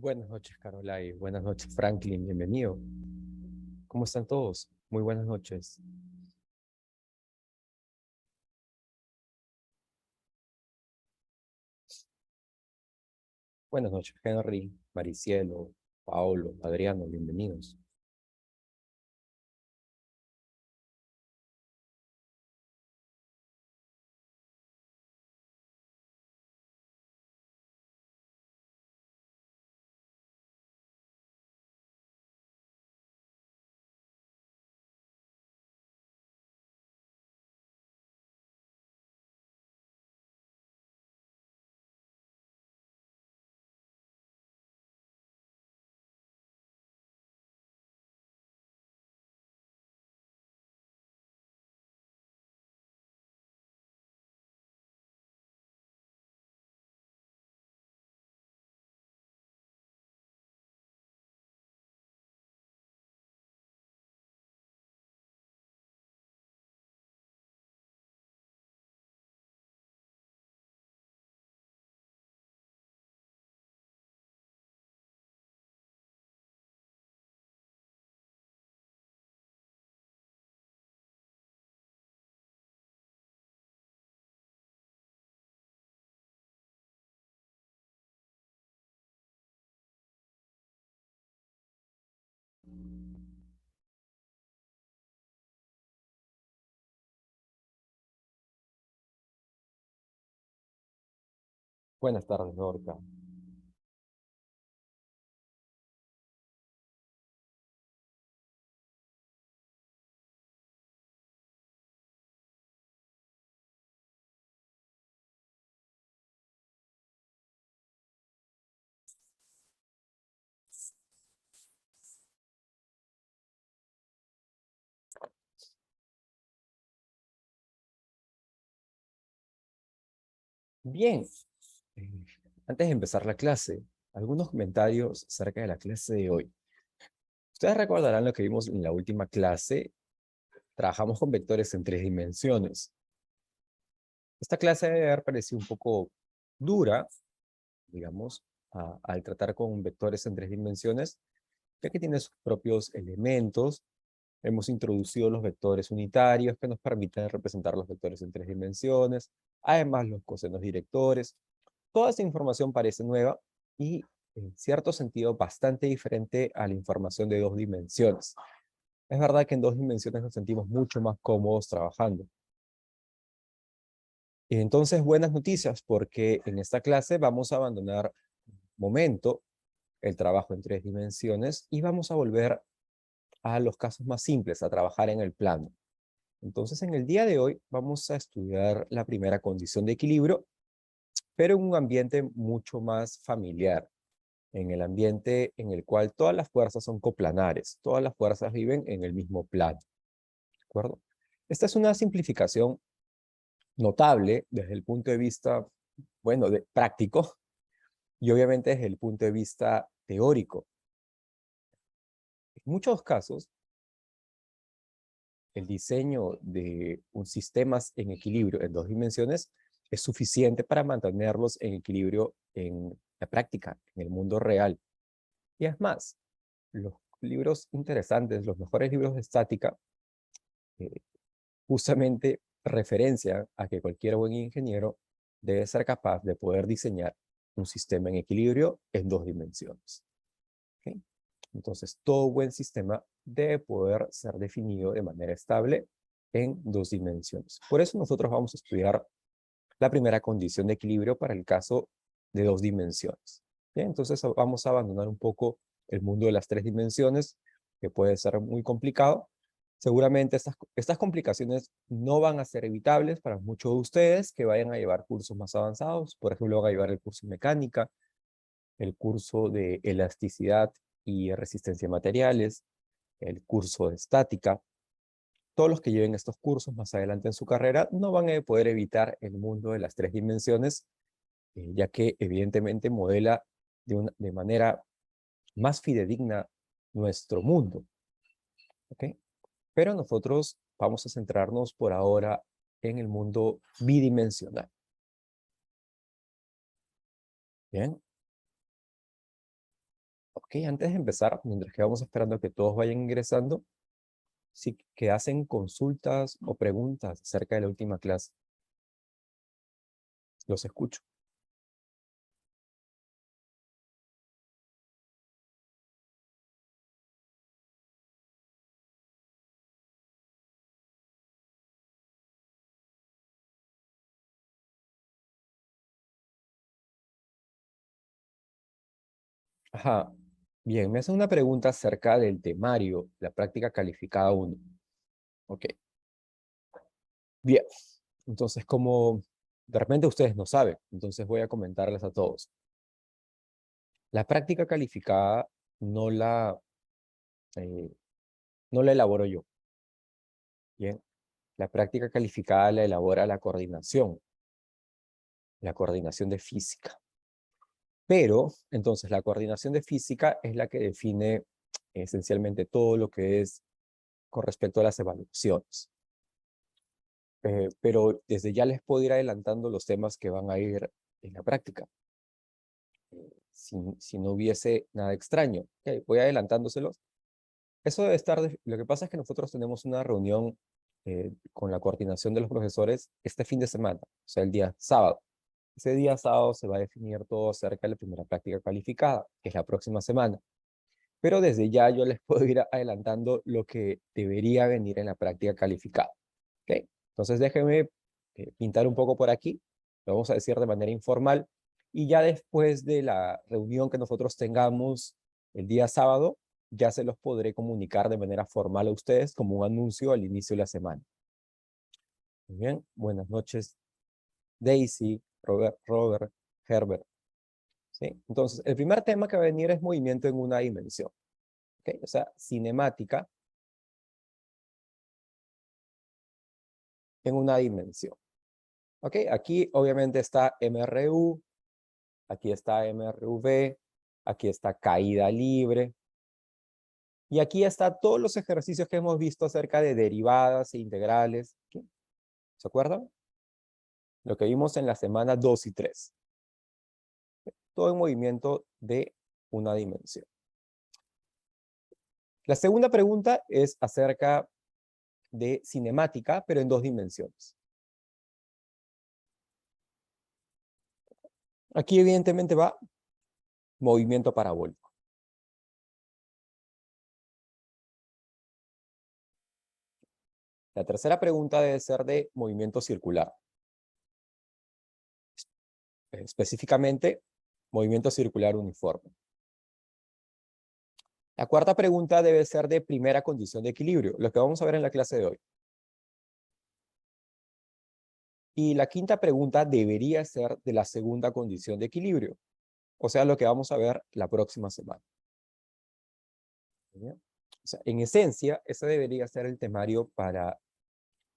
Buenas noches, Carolai. Buenas noches, Franklin. Bienvenido. ¿Cómo están todos? Muy buenas noches. Buenas noches, Henry, Maricielo, Paolo, Adriano. Bienvenidos. Buenas tardes, Dorca. Bien. eh, Antes de empezar la clase, algunos comentarios acerca de la clase de hoy. Ustedes recordarán lo que vimos en la última clase. Trabajamos con vectores en 3 dimensiones. Esta clase debe haber parecido un poco dura, digamos, al tratar con vectores en 3 dimensiones, ya que tiene sus propios elementos. Hemos introducido los vectores unitarios que nos permiten representar los vectores en 3 dimensiones, además los cosenos directores. Toda esta información parece nueva y en cierto sentido bastante diferente a la información de 2 dimensiones. Es verdad que en 2 dimensiones nos sentimos mucho más cómodos trabajando. Y entonces, buenas noticias, porque en esta clase vamos a abandonar un momento el trabajo en 3 dimensiones y vamos a volver a los casos más simples, a trabajar en el plano. Entonces, en el día de hoy vamos a estudiar la primera condición de equilibrio, pero en un ambiente mucho más familiar, en el ambiente en el cual todas las fuerzas son coplanares, todas las fuerzas viven en el mismo plano, ¿de acuerdo? Esta es una simplificación notable desde el punto de vista, bueno, práctico y obviamente desde el punto de vista teórico. En muchos casos, el diseño de un sistema en equilibrio en 2 dimensiones es suficiente para mantenerlos en equilibrio en la práctica, en el mundo real. Y es más, los libros interesantes, los mejores libros de estática, eh, justamente referencian a que cualquier buen ingeniero debe ser capaz de poder diseñar un sistema en equilibrio en 2 dimensiones. ¿Okay? Entonces, todo buen sistema debe poder ser definido de manera estable en 2 dimensiones. Por eso nosotros vamos a estudiar la primera condición de equilibrio para el caso de 2 dimensiones. ¿Bien? Entonces vamos a abandonar un poco el mundo de las 3 dimensiones, que puede ser muy complicado. Seguramente estas complicaciones no van a ser evitables para muchos de ustedes que vayan a llevar cursos más avanzados. Por ejemplo, van a llevar el curso de mecánica, el curso de elasticidad y resistencia a materiales, el curso de estática. Todos los que lleven estos cursos más adelante en su carrera no van a poder evitar el mundo de las 3 dimensiones, ya que evidentemente modela de manera más fidedigna nuestro mundo. ¿Ok? Pero nosotros vamos a centrarnos por ahora en el mundo bidimensional. Bien. Ok, antes de empezar, mientras que vamos esperando a que todos vayan ingresando, si que hacen consultas o preguntas acerca de la última clase, los escucho. Ajá, bien, me hacen una pregunta acerca del temario, la práctica calificada 1. Ok, bien. Entonces, como de repente ustedes no saben, entonces voy a comentarles a todos. La práctica calificada no la, eh, no la elaboro yo, ¿bien? La práctica calificada la elabora la coordinación de física. Pero, entonces, la coordinación de física es la que define esencialmente todo lo que es con respecto a las evaluaciones. Pero desde ya les puedo ir adelantando los temas que van a ir en la práctica. Si no hubiese nada extraño. Ok, voy adelantándoselos. Eso debe estar, lo que pasa es que nosotros tenemos una reunión con la coordinación de los profesores este fin de semana, o sea, el día sábado. Ese día sábado se va a definir todo acerca de la primera práctica calificada, que es la próxima semana. Pero desde ya yo les puedo ir adelantando lo que debería venir en la práctica calificada. ¿Ok? Entonces déjenme pintar un poco por aquí, lo vamos a decir de manera informal, y ya después de la reunión que nosotros tengamos el día sábado, ya se los podré comunicar de manera formal a ustedes como un anuncio al inicio de la semana. Muy bien, buenas noches, Daisy, Robert, Herbert. ¿Sí? Entonces, el primer tema que va a venir es movimiento en una dimensión. ¿Ok? O sea, cinemática en una dimensión. ¿Ok? Aquí obviamente está MRU, aquí está MRV, aquí está caída libre, y aquí está todos los ejercicios que hemos visto acerca de derivadas e integrales. ¿Ok? ¿Se acuerdan? Lo que vimos en la semana 2 y 3. Todo en movimiento de una dimensión. La segunda pregunta es acerca de cinemática, pero en dos dimensiones. Aquí evidentemente va movimiento parabólico. La tercera pregunta debe ser de movimiento circular. Específicamente, movimiento circular uniforme. La cuarta pregunta debe ser de primera condición de equilibrio, lo que vamos a ver en la clase de hoy. Y la quinta pregunta debería ser de la segunda condición de equilibrio, o sea, lo que vamos a ver la próxima semana. ¿Bien? O sea, en esencia, ese debería ser el temario para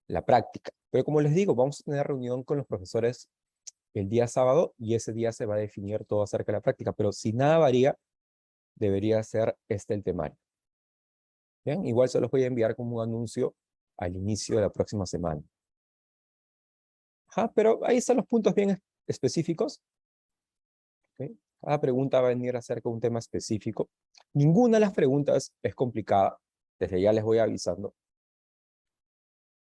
la práctica. Pero como les digo, vamos a tener reunión con los profesores el día sábado y ese día se va a definir todo acerca de la práctica. Pero si nada varía, debería ser este el temario. Bien, igual se los voy a enviar como un anuncio al inicio de la próxima semana. Ajá, pero ahí están los puntos bien específicos. ¿Okay? Cada pregunta va a venir acerca de un tema específico. Ninguna de las preguntas es complicada. Desde ya les voy avisando.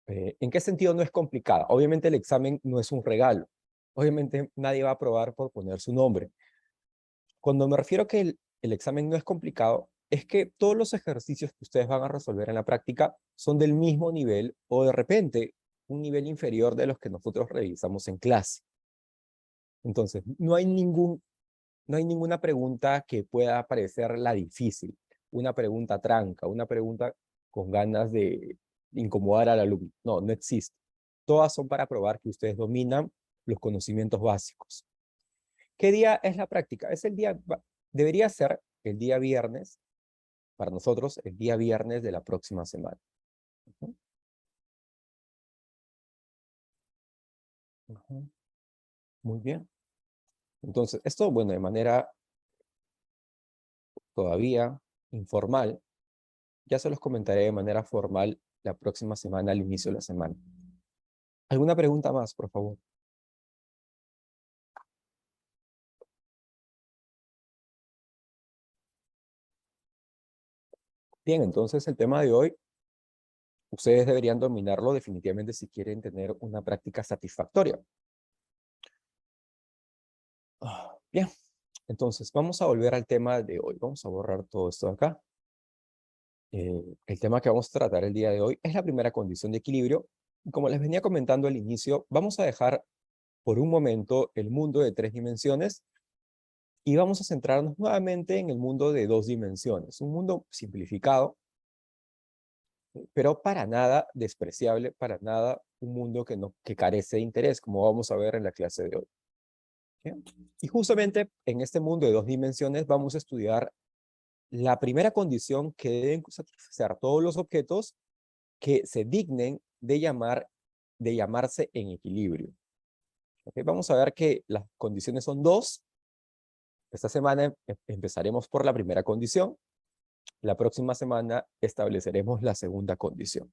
¿En qué sentido no es complicada? Obviamente el examen no es un regalo. Obviamente nadie va a aprobar por poner su nombre. Cuando me refiero a que el examen no es complicado, es que todos los ejercicios que ustedes van a resolver en la práctica son del mismo nivel o de repente un nivel inferior de los que nosotros revisamos en clase. Entonces, no hay ninguna pregunta que pueda parecer la difícil, una pregunta tranca, una pregunta con ganas de incomodar al alumno. No, no existe. Todas son para probar que ustedes dominan los conocimientos básicos. ¿Qué día es la práctica? Debería ser el día viernes, para nosotros, el día viernes de la próxima semana. Ujú. Ujú. Muy bien. Entonces, esto, bueno, de manera todavía informal, ya se los comentaré de manera formal la próxima semana, al inicio de la semana. ¿Alguna pregunta más, por favor? Bien, entonces el tema de hoy, ustedes deberían dominarlo definitivamente si quieren tener una práctica satisfactoria. Bien, entonces vamos a volver al tema de hoy. Vamos a borrar todo esto de acá. El tema que vamos a tratar el día de hoy es la primera condición de equilibrio. Y como les venía comentando al inicio, vamos a dejar por un momento el mundo de 3 dimensiones y vamos a centrarnos nuevamente en el mundo de 2 dimensiones. Un mundo simplificado, pero para nada despreciable, para nada un mundo que carece de interés, como vamos a ver en la clase de hoy. ¿Bien? Y justamente en este mundo de 2 dimensiones vamos a estudiar la primera condición que deben satisfacer todos los objetos que se dignen de llamarse en equilibrio. ¿Okay? Vamos a ver que las condiciones son 2. Esta semana empezaremos por la primera condición. La próxima semana estableceremos la segunda condición.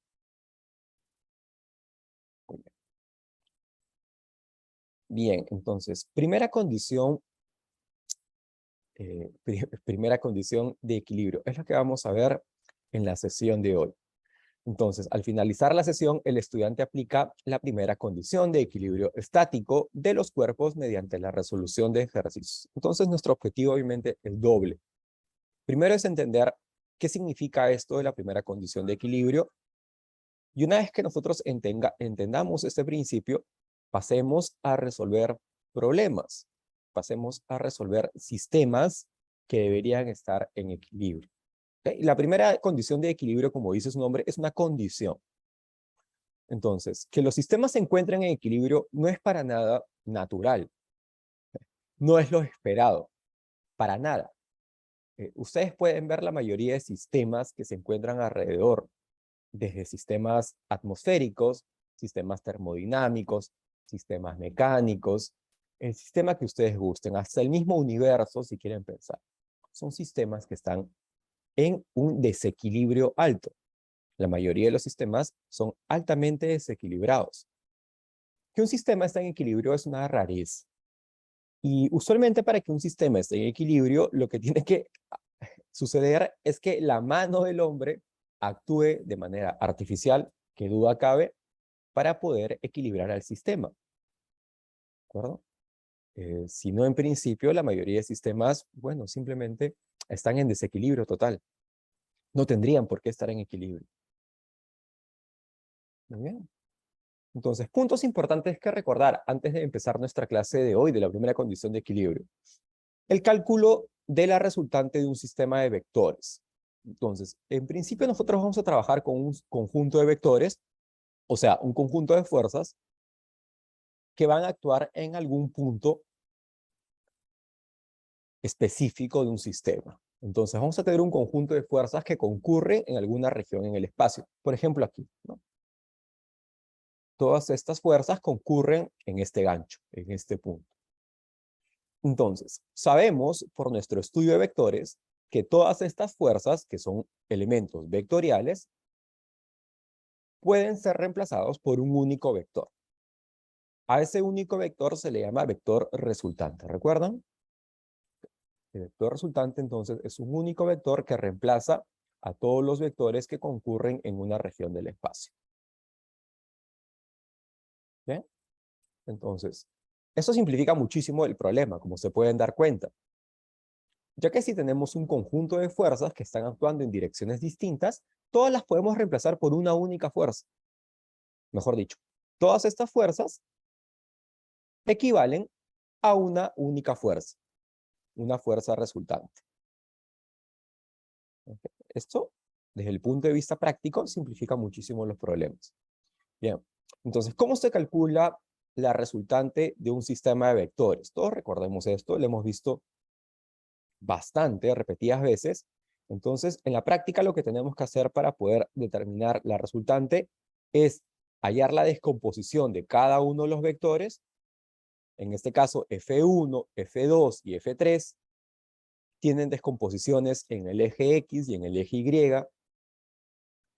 Bien, entonces, primera condición de equilibrio. Es lo que vamos a ver en la sesión de hoy. Entonces, al finalizar la sesión, el estudiante aplica la primera condición de equilibrio estático de los cuerpos mediante la resolución de ejercicios. Entonces, nuestro objetivo obviamente es doble. Primero es entender qué significa esto de la primera condición de equilibrio. Y una vez que nosotros entendamos este principio, pasemos a resolver problemas. Pasemos a resolver sistemas que deberían estar en equilibrio. ¿Okay? La primera condición de equilibrio, como dice su nombre, es una condición. Entonces, que los sistemas se encuentren en equilibrio no es para nada natural. No es lo esperado. Para nada. Ustedes pueden ver la mayoría de sistemas que se encuentran alrededor, desde sistemas atmosféricos, sistemas termodinámicos, sistemas mecánicos, el sistema que ustedes gusten, hasta el mismo universo, si quieren pensar. Son sistemas que están en un desequilibrio alto. La mayoría de los sistemas son altamente desequilibrados. Que un sistema esté en equilibrio es una rareza. Y usualmente para que un sistema esté en equilibrio, lo que tiene que suceder es que la mano del hombre actúe de manera artificial, que duda cabe, para poder equilibrar al sistema. ¿De acuerdo? Si no, en principio, la mayoría de sistemas, bueno, simplemente están en desequilibrio total. No tendrían por qué estar en equilibrio. Muy bien. Entonces, puntos importantes que recordar antes de empezar nuestra clase de hoy, de la primera condición de equilibrio. El cálculo de la resultante de un sistema de vectores. Entonces, en principio nosotros vamos a trabajar con un conjunto de vectores, o sea, un conjunto de fuerzas que van a actuar en algún punto específico de un sistema. Entonces, vamos a tener un conjunto de fuerzas que concurren en alguna región en el espacio. Por ejemplo, aquí, ¿no? Todas estas fuerzas concurren en este gancho, en este punto. Entonces, sabemos por nuestro estudio de vectores que todas estas fuerzas, que son elementos vectoriales, pueden ser reemplazados por un único vector. A ese único vector se le llama vector resultante. ¿Recuerdan? El vector resultante, entonces, es un único vector que reemplaza a todos los vectores que concurren en una región del espacio. ¿Bien? Entonces, eso simplifica muchísimo el problema, como se pueden dar cuenta. Ya que si tenemos un conjunto de fuerzas que están actuando en direcciones distintas, todas las podemos reemplazar por una única fuerza. Mejor dicho, todas estas fuerzas equivalen a una única fuerza, una fuerza resultante. Esto, desde el punto de vista práctico, simplifica muchísimo los problemas. Bien, entonces, ¿cómo se calcula la resultante de un sistema de vectores? Todos recordemos esto, lo hemos visto bastante, repetidas veces. Entonces, en la práctica lo que tenemos que hacer para poder determinar la resultante es hallar la descomposición de cada uno de los vectores. En este caso, F1, F2 y F3 tienen descomposiciones en el eje X y en el eje Y.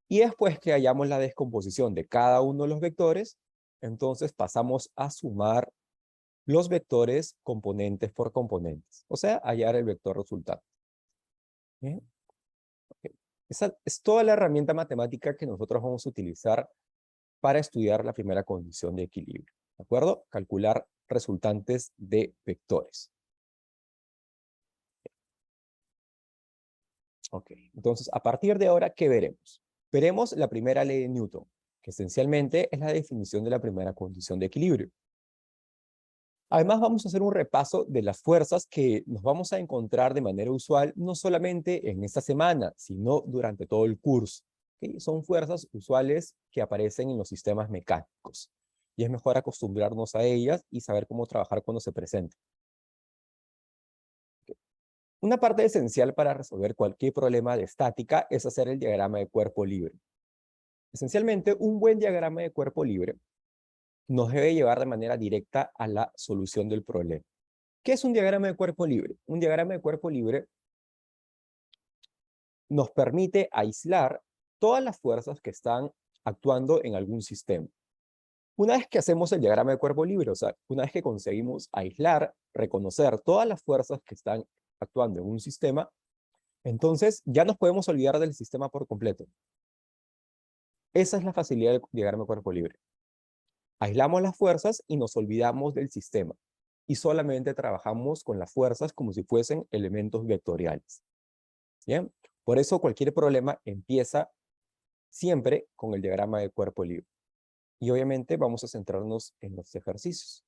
Y después que hayamos la descomposición de cada uno de los vectores, entonces pasamos a sumar los vectores componentes por componentes. O sea, hallar el vector resultante. ¿Bien? Okay. Esa es toda la herramienta matemática que nosotros vamos a utilizar para estudiar la primera condición de equilibrio. ¿De acuerdo? Calcular resultantes de vectores. Ok, entonces a partir de ahora, ¿qué veremos? Veremos la primera ley de Newton, que esencialmente es la definición de la primera condición de equilibrio. Además, vamos a hacer un repaso de las fuerzas que nos vamos a encontrar de manera usual, no solamente en esta semana, sino durante todo el curso. ¿Okay? Son fuerzas usuales que aparecen en los sistemas mecánicos. Y es mejor acostumbrarnos a ellas y saber cómo trabajar cuando se presenten. Okay. Una parte esencial para resolver cualquier problema de estática es hacer el diagrama de cuerpo libre. Esencialmente, un buen diagrama de cuerpo libre nos debe llevar de manera directa a la solución del problema. ¿Qué es un diagrama de cuerpo libre? Un diagrama de cuerpo libre nos permite aislar todas las fuerzas que están actuando en algún sistema. Una vez que hacemos el diagrama de cuerpo libre, o sea, una vez que conseguimos aislar, reconocer todas las fuerzas que están actuando en un sistema, entonces ya nos podemos olvidar del sistema por completo. Esa es la facilidad del diagrama de cuerpo libre. Aislamos las fuerzas y nos olvidamos del sistema. Y solamente trabajamos con las fuerzas como si fuesen elementos vectoriales. ¿Bien? Por eso cualquier problema empieza siempre con el diagrama de cuerpo libre. Y obviamente vamos a centrarnos en los ejercicios.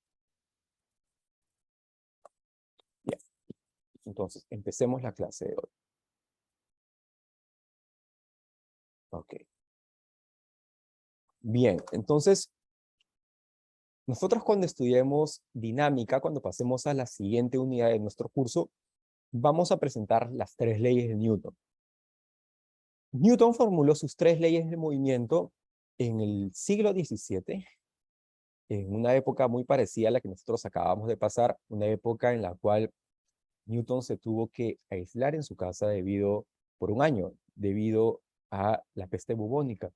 Bien. Entonces, empecemos la clase de hoy. Ok. Bien, entonces, nosotros cuando estudiemos dinámica, cuando pasemos a la siguiente unidad de nuestro curso, vamos a presentar las 3 leyes de Newton. Newton formuló sus 3 leyes de movimiento en el siglo XVII, en una época muy parecida a la que nosotros acabamos de pasar, una época en la cual Newton se tuvo que aislar en su casa por un año, debido a la peste bubónica,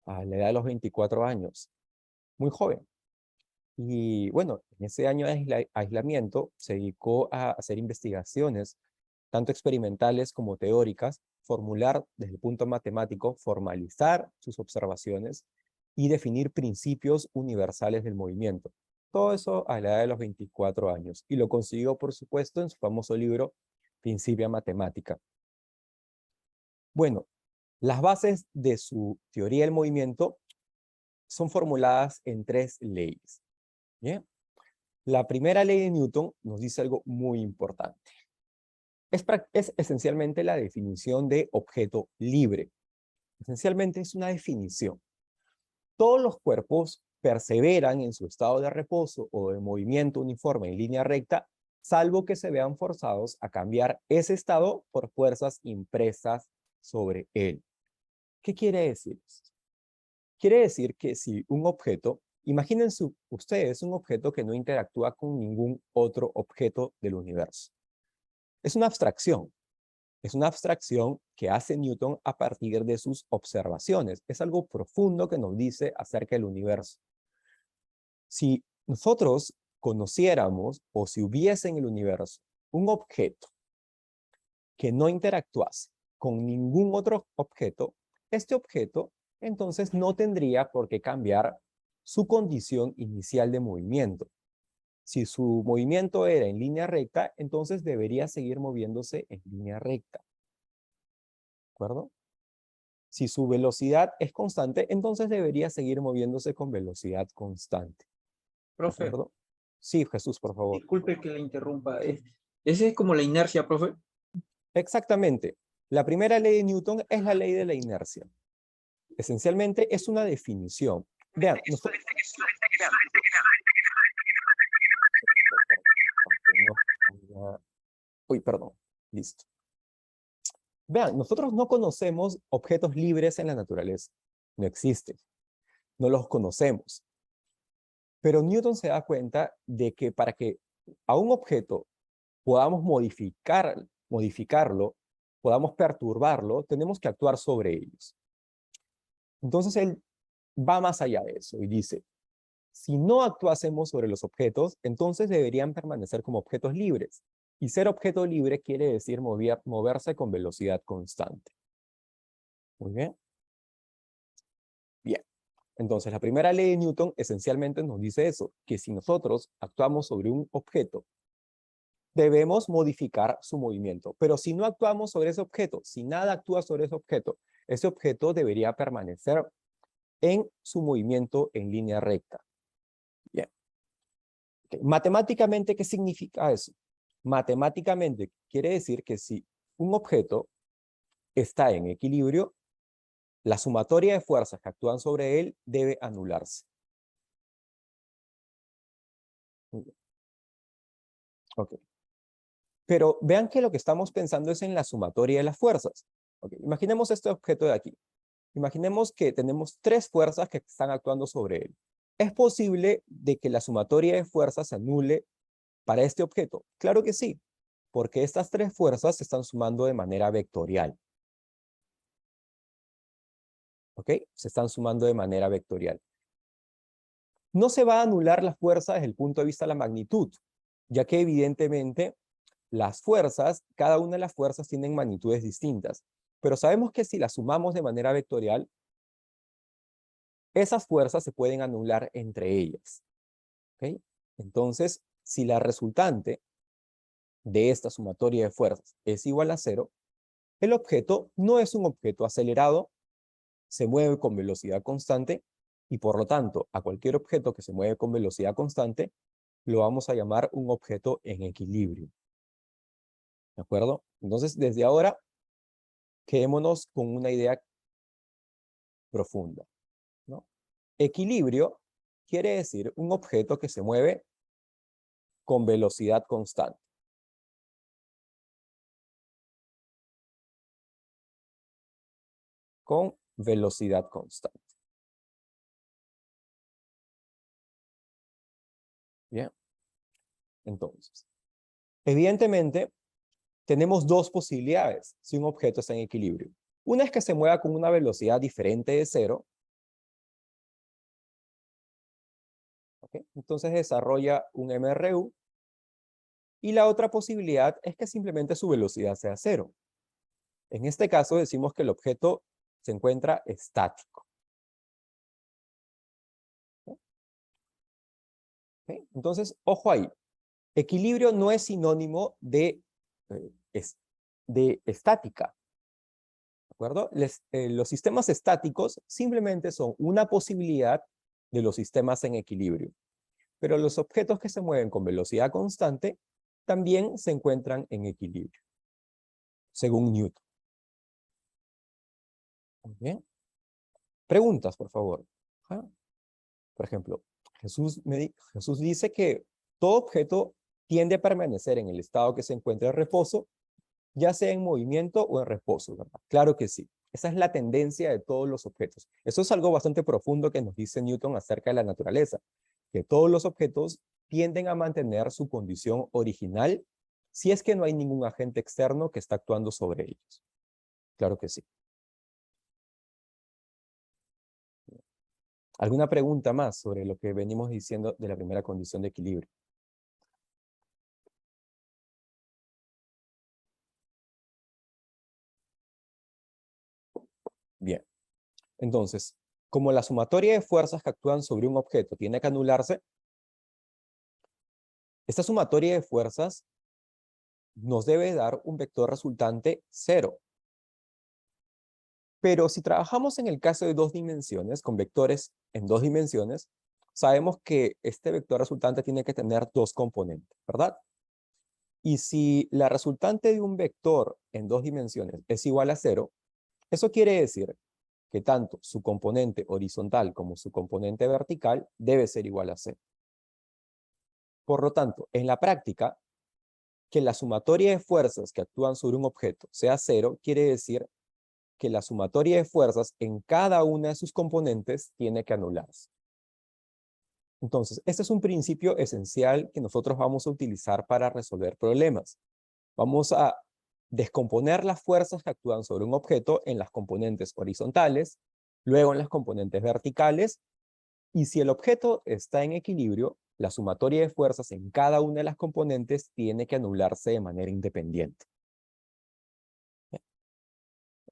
a la edad de los 24 años, muy joven. Y bueno, en ese año de aislamiento se dedicó a hacer investigaciones, tanto experimentales como teóricas, formular desde el punto matemático, formalizar sus observaciones y definir principios universales del movimiento. Todo eso a la edad de los 24 años. Y lo consiguió, por supuesto, en su famoso libro Principia Mathematica. Bueno, las bases de su teoría del movimiento son formuladas en 3 leyes. ¿Bien? La primera ley de Newton nos dice algo muy importante. Es esencialmente la definición de objeto libre. Esencialmente es una definición. Todos los cuerpos perseveran en su estado de reposo o de movimiento uniforme en línea recta, salvo que se vean forzados a cambiar ese estado por fuerzas impresas sobre él. ¿Qué quiere decir esto? Quiere decir que si un objeto, imagínense ustedes un objeto que no interactúa con ningún otro objeto del universo. Es una abstracción. Es una abstracción que hace Newton a partir de sus observaciones. Es algo profundo que nos dice acerca del universo. Si nosotros conociéramos o si hubiese en el universo un objeto que no interactuase con ningún otro objeto, este objeto entonces no tendría por qué cambiar su condición inicial de movimiento. Si su movimiento era en línea recta, entonces debería seguir moviéndose en línea recta. ¿De acuerdo? Si su velocidad es constante, entonces debería seguir moviéndose con velocidad constante. ¿De Profe, acuerdo? Sí, Jesús, por favor. disculpe que le interrumpa. Ese es como la inercia, profe. Exactamente. La primera ley de Newton es la ley de la inercia. Esencialmente es una definición. Vean, uy, perdón. Listo. Vean, nosotros no conocemos objetos libres en la naturaleza. No existen. No los conocemos. Pero Newton se da cuenta de que para que a un objeto podamos modificarlo, podamos perturbarlo, tenemos que actuar sobre ellos. Entonces él va más allá de eso y dice, si no actuásemos sobre los objetos, entonces deberían permanecer como objetos libres. Y ser objeto libre quiere decir moverse con velocidad constante. Muy bien. Bien. Entonces, la primera ley de Newton esencialmente nos dice eso, que si nosotros actuamos sobre un objeto, debemos modificar su movimiento. Pero si no actuamos sobre ese objeto, si nada actúa sobre ese objeto debería permanecer en su movimiento en línea recta. Bien. Okay. Matemáticamente, ¿qué significa eso? Matemáticamente quiere decir que si un objeto está en equilibrio, la sumatoria de fuerzas que actúan sobre él debe anularse. Ok. Pero vean que lo que estamos pensando es en la sumatoria de las fuerzas. Okay. Imaginemos este objeto de aquí. Imaginemos que tenemos tres fuerzas que están actuando sobre él. ¿Es posible de que la sumatoria de fuerzas se anule para este objeto? Claro que sí, porque estas tres fuerzas se están sumando de manera vectorial. ¿Ok? Se están sumando de manera vectorial. No se va a anular la fuerza desde el punto de vista de la magnitud, ya que evidentemente las fuerzas, cada una de las fuerzas tienen magnitudes distintas. Pero sabemos que si las sumamos de manera vectorial, esas fuerzas se pueden anular entre ellas. ¿Ok? Entonces, si la resultante de esta sumatoria de fuerzas es igual a 0, el objeto no es un objeto acelerado, se mueve con velocidad constante y por lo tanto a cualquier objeto que se mueve con velocidad constante lo vamos a llamar un objeto en equilibrio. ¿De acuerdo? Entonces desde ahora quedémonos con una idea profunda, ¿no? Equilibrio quiere decir un objeto que se mueve con velocidad constante. Con velocidad constante. Bien. Entonces, evidentemente, tenemos dos posibilidades si un objeto está en equilibrio. Una es que se mueva con una velocidad diferente de 0. ¿Okay? Entonces desarrolla un MRU. Y la otra posibilidad es que simplemente su velocidad sea 0. En este caso decimos que el objeto se encuentra estático. ¿Okay? Entonces, ojo ahí. Equilibrio no es sinónimo de estática. ¿De acuerdo? Los sistemas estáticos simplemente son una posibilidad de los sistemas en equilibrio. Pero los objetos que se mueven con velocidad constante también se encuentran en equilibrio, según Newton. Muy bien. Preguntas, por favor. ¿Ah? Por ejemplo, Jesús dice que todo objeto tiende a permanecer en el estado que se encuentra en reposo, ya sea en movimiento o en reposo, ¿verdad? Claro que sí. Esa es la tendencia de todos los objetos. Eso es algo bastante profundo que nos dice Newton acerca de la naturaleza, que todos los objetos tienden a mantener su condición original si es que no hay ningún agente externo que está actuando sobre ellos. Claro que sí. ¿Alguna pregunta más sobre lo que venimos diciendo de la primera condición de equilibrio? Bien. Entonces, como la sumatoria de fuerzas que actúan sobre un objeto tiene que anularse, esta sumatoria de fuerzas nos debe dar un vector resultante 0. Pero si trabajamos en el caso de dos dimensiones, con vectores en dos dimensiones, sabemos que este vector resultante tiene que tener dos componentes, ¿verdad? Y si la resultante de un vector en dos dimensiones es igual a 0, eso quiere decir que tanto su componente horizontal como su componente vertical debe ser igual a 0. Por lo tanto, en la práctica, que la sumatoria de fuerzas que actúan sobre un objeto sea 0, quiere decir que la sumatoria de fuerzas en cada una de sus componentes tiene que anularse. Entonces, este es un principio esencial que nosotros vamos a utilizar para resolver problemas. Vamos a descomponer las fuerzas que actúan sobre un objeto en las componentes horizontales, luego en las componentes verticales, y si el objeto está en equilibrio, la sumatoria de fuerzas en cada una de las componentes tiene que anularse de manera independiente.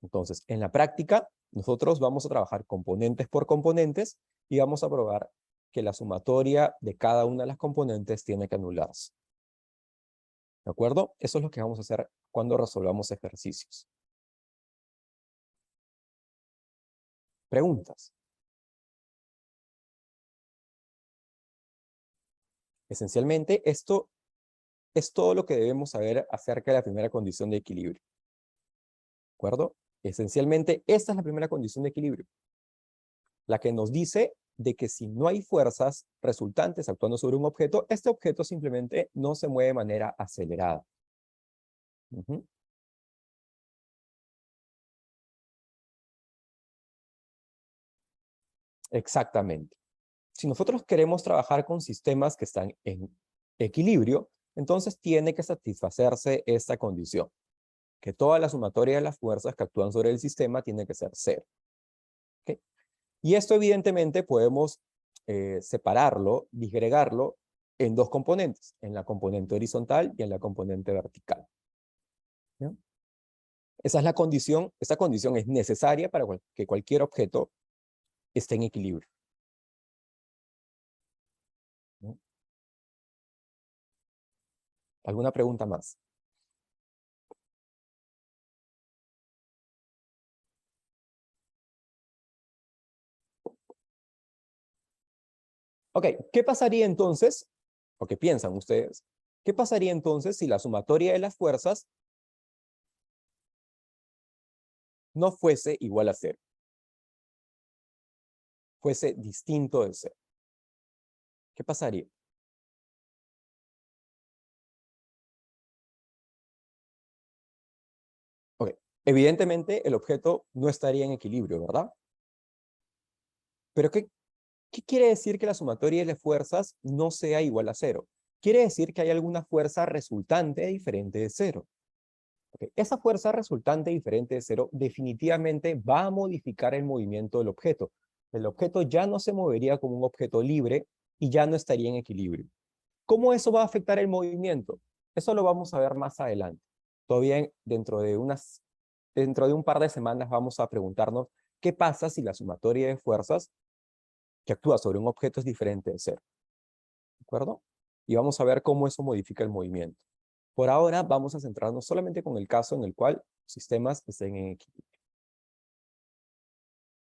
Entonces, en la práctica, Nosotros vamos a trabajar componentes por componentes y vamos a probar que la sumatoria de cada una de las componentes tiene que anularse. ¿De acuerdo? Eso es lo que vamos a hacer cuando resolvamos ejercicios. Preguntas. Esencialmente, esto es todo lo que debemos saber acerca de la primera condición de equilibrio. ¿De acuerdo? Esencialmente, esta es la primera condición de equilibrio. La que nos dice de que si no hay fuerzas resultantes actuando sobre un objeto, este objeto simplemente no se mueve de manera acelerada. Exactamente. Si nosotros queremos trabajar con sistemas que están en equilibrio, entonces tiene que satisfacerse esta condición, que toda la sumatoria de las fuerzas que actúan sobre el sistema tiene que ser cero. ¿Okay? Y esto evidentemente podemos separarlo, disgregarlo en dos componentes, en la componente horizontal y en la componente vertical. ¿Ya? Esa es la condición, esta condición es necesaria para que cualquier objeto esté en equilibrio. ¿Ya? ¿Alguna pregunta más? Ok, ¿qué pasaría entonces, o qué piensan ustedes, qué pasaría entonces si la sumatoria de las fuerzas no fuese igual a cero? Fuese distinto de cero. ¿Qué pasaría? Ok, evidentemente el objeto no estaría en equilibrio, ¿verdad? Pero ¿qué quiere decir que la sumatoria de las fuerzas no sea igual a cero? Quiere decir que hay alguna fuerza resultante diferente de cero. Okay. Esa fuerza resultante diferente de cero definitivamente va a modificar el movimiento del objeto. El objeto ya no se movería como un objeto libre y ya no estaría en equilibrio. ¿Cómo eso va a afectar el movimiento? Eso lo vamos a ver más adelante. Todavía dentro de un par de semanas vamos a preguntarnos qué pasa si la sumatoria de fuerzas que actúa sobre un objeto es diferente de cero. ¿De acuerdo? Y vamos a ver cómo eso modifica el movimiento. Por ahora vamos a centrarnos solamente con el caso en el cual los sistemas estén en equilibrio.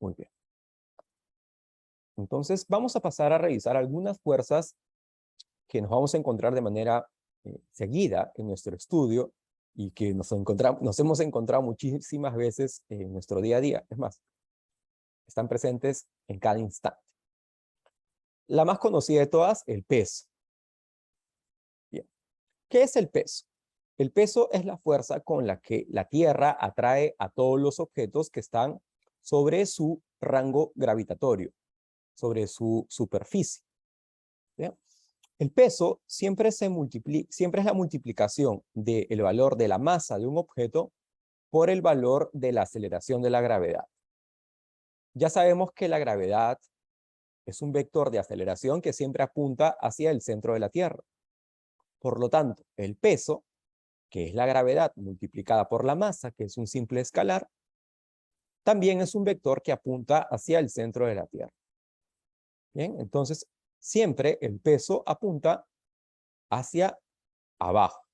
Muy bien. Entonces vamos a pasar a revisar algunas fuerzas que nos vamos a encontrar de manera seguida en nuestro estudio y que nos hemos encontrado muchísimas veces en nuestro día a día. Es más, están presentes en cada instante. La más conocida de todas, el peso. Bien. ¿Qué es el peso? El peso es la fuerza con la que la Tierra atrae a todos los objetos que están sobre su rango gravitatorio, sobre su superficie. ¿Bien? El peso siempre es la multiplicación del valor de la masa de un objeto por el valor de la aceleración de la gravedad. Ya sabemos que la gravedad es un vector de aceleración que siempre apunta hacia el centro de la Tierra. Por lo tanto, el peso, que es la gravedad multiplicada por la masa, que es un simple escalar, también es un vector que apunta hacia el centro de la Tierra. Bien, entonces siempre el peso apunta hacia abajo.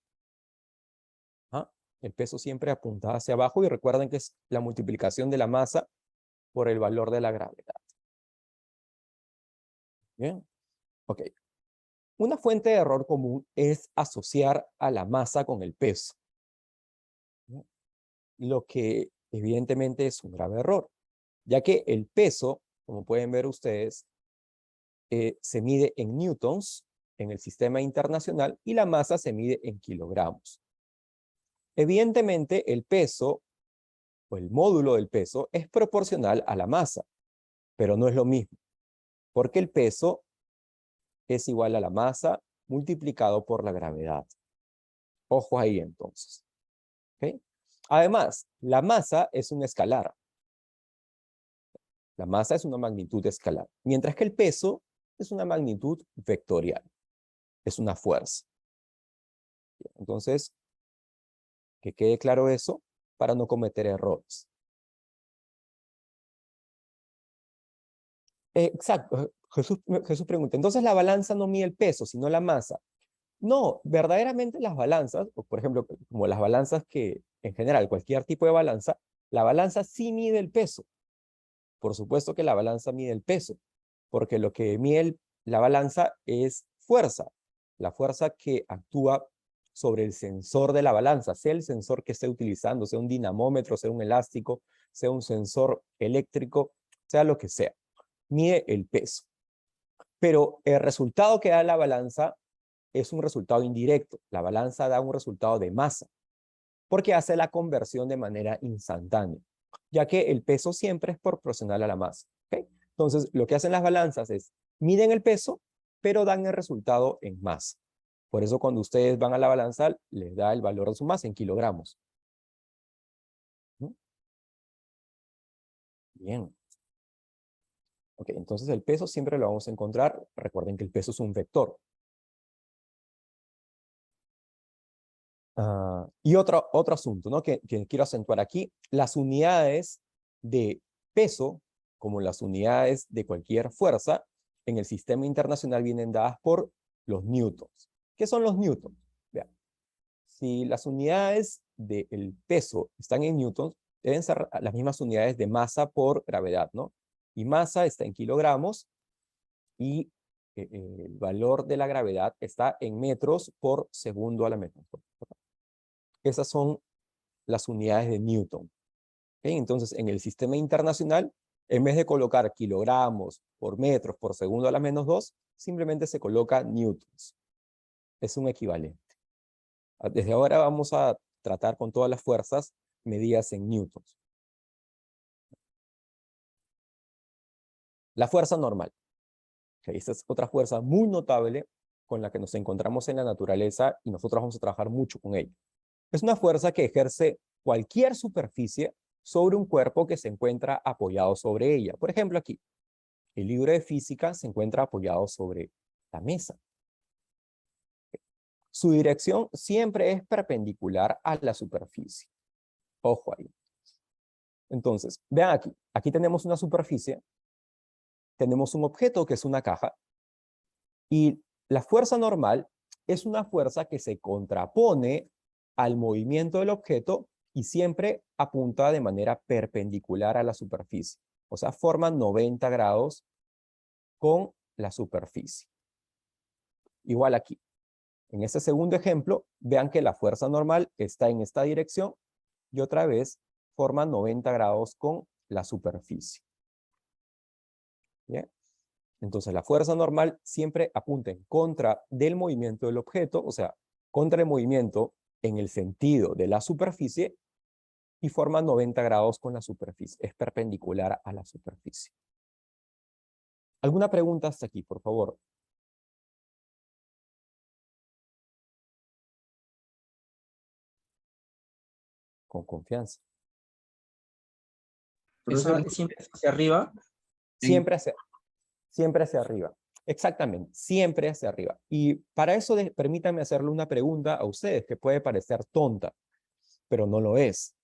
¿Ah? El peso siempre apunta hacia abajo y recuerden que es la multiplicación de la masa por el valor de la gravedad. Bien, ok. Una fuente de error común es asociar a la masa con el peso, ¿no? Lo que evidentemente es un grave error, ya que el peso, como pueden ver ustedes, se mide en newtons en el sistema internacional y la masa se mide en kilogramos. Evidentemente, el peso o el módulo del peso es proporcional a la masa, pero no es lo mismo, porque el peso es igual a la masa multiplicado por la gravedad. Ojo ahí entonces. ¿Okay? Además, la masa es un escalar. La masa es una magnitud escalar, mientras que el peso es una magnitud vectorial. Es una fuerza. Entonces, que quede claro eso para no cometer errores. Exacto. Jesús pregunta, entonces la balanza no mide el peso, sino la masa. No, verdaderamente las balanzas, o por ejemplo, como las balanzas que, en general, cualquier tipo de balanza, la balanza sí mide el peso. Por supuesto que la balanza mide el peso, porque lo que mide la balanza es fuerza, la fuerza que actúa sobre el sensor de la balanza, sea el sensor que esté utilizando, sea un dinamómetro, sea un elástico, sea un sensor eléctrico, sea lo que sea, mide el peso. Pero el resultado que da la balanza es un resultado indirecto. La balanza da un resultado de masa, porque hace la conversión de manera instantánea, ya que el peso siempre es proporcional a la masa. ¿Okay? Entonces, lo que hacen las balanzas es, miden el peso, pero dan el resultado en masa. Por eso cuando ustedes van a la balanza, les da el valor de su masa en kilogramos. ¿No? Bien. Ok, entonces el peso siempre lo vamos a encontrar. Recuerden que el peso es un vector. Y otro asunto, ¿no? que quiero acentuar aquí, las unidades de peso, como las unidades de cualquier fuerza, en el sistema internacional vienen dadas por los newtons. ¿Qué son los newtons? Vean, si las unidades del peso están en newtons, deben ser las mismas unidades de masa por gravedad, ¿no? Y masa está en kilogramos y el valor de la gravedad está en metros por segundo a la metro. Esas son las unidades de Newton. ¿Okay? Entonces, en el sistema internacional, en vez de colocar kilogramos por metros por segundo a la -2, simplemente se coloca newtons. Es un equivalente. Desde ahora vamos a tratar con todas las fuerzas medidas en newtons. La fuerza normal. Okay, esta es otra fuerza muy notable con la que nos encontramos en la naturaleza y nosotros vamos a trabajar mucho con ella. Es una fuerza que ejerce cualquier superficie sobre un cuerpo que se encuentra apoyado sobre ella. Por ejemplo, aquí, el libro de física se encuentra apoyado sobre la mesa. Su dirección siempre es perpendicular a la superficie. Ojo ahí. Entonces, vean aquí. Aquí tenemos una superficie, tenemos un objeto que es una caja, y la fuerza normal es una fuerza que se contrapone al movimiento del objeto y siempre apunta de manera perpendicular a la superficie. O sea, forma 90 grados con la superficie. Igual aquí. En este segundo ejemplo, vean que la fuerza normal está en esta dirección y otra vez forma 90 grados con la superficie. ¿Bien? Entonces, la fuerza normal siempre apunta en contra del movimiento del objeto, o sea, contra el movimiento en el sentido de la superficie y forma 90 grados con la superficie. Es perpendicular a la superficie. ¿Alguna pregunta hasta aquí, por favor? Con confianza. Esa siempre es hacia arriba. Siempre hacia arriba. Exactamente, siempre hacia arriba. Y para eso permítanme hacerle una pregunta a ustedes que puede parecer tonta, pero no lo es.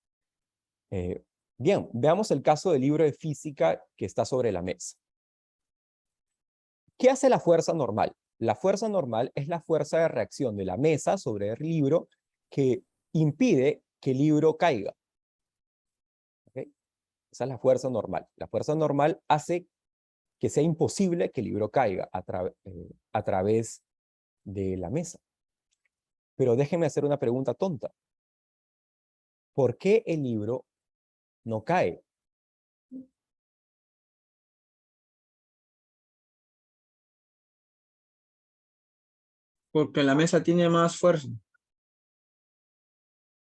Bien, veamos el caso del libro de física que está sobre la mesa. ¿Qué hace la fuerza normal? La fuerza normal es la fuerza de reacción de la mesa sobre el libro que impide que el libro caiga. ¿Okay? Esa es la fuerza normal. La fuerza normal hace que sea imposible que el libro caiga a través de la mesa. Pero déjenme hacer una pregunta tonta. ¿Por qué el libro no cae? Porque la mesa tiene más fuerza.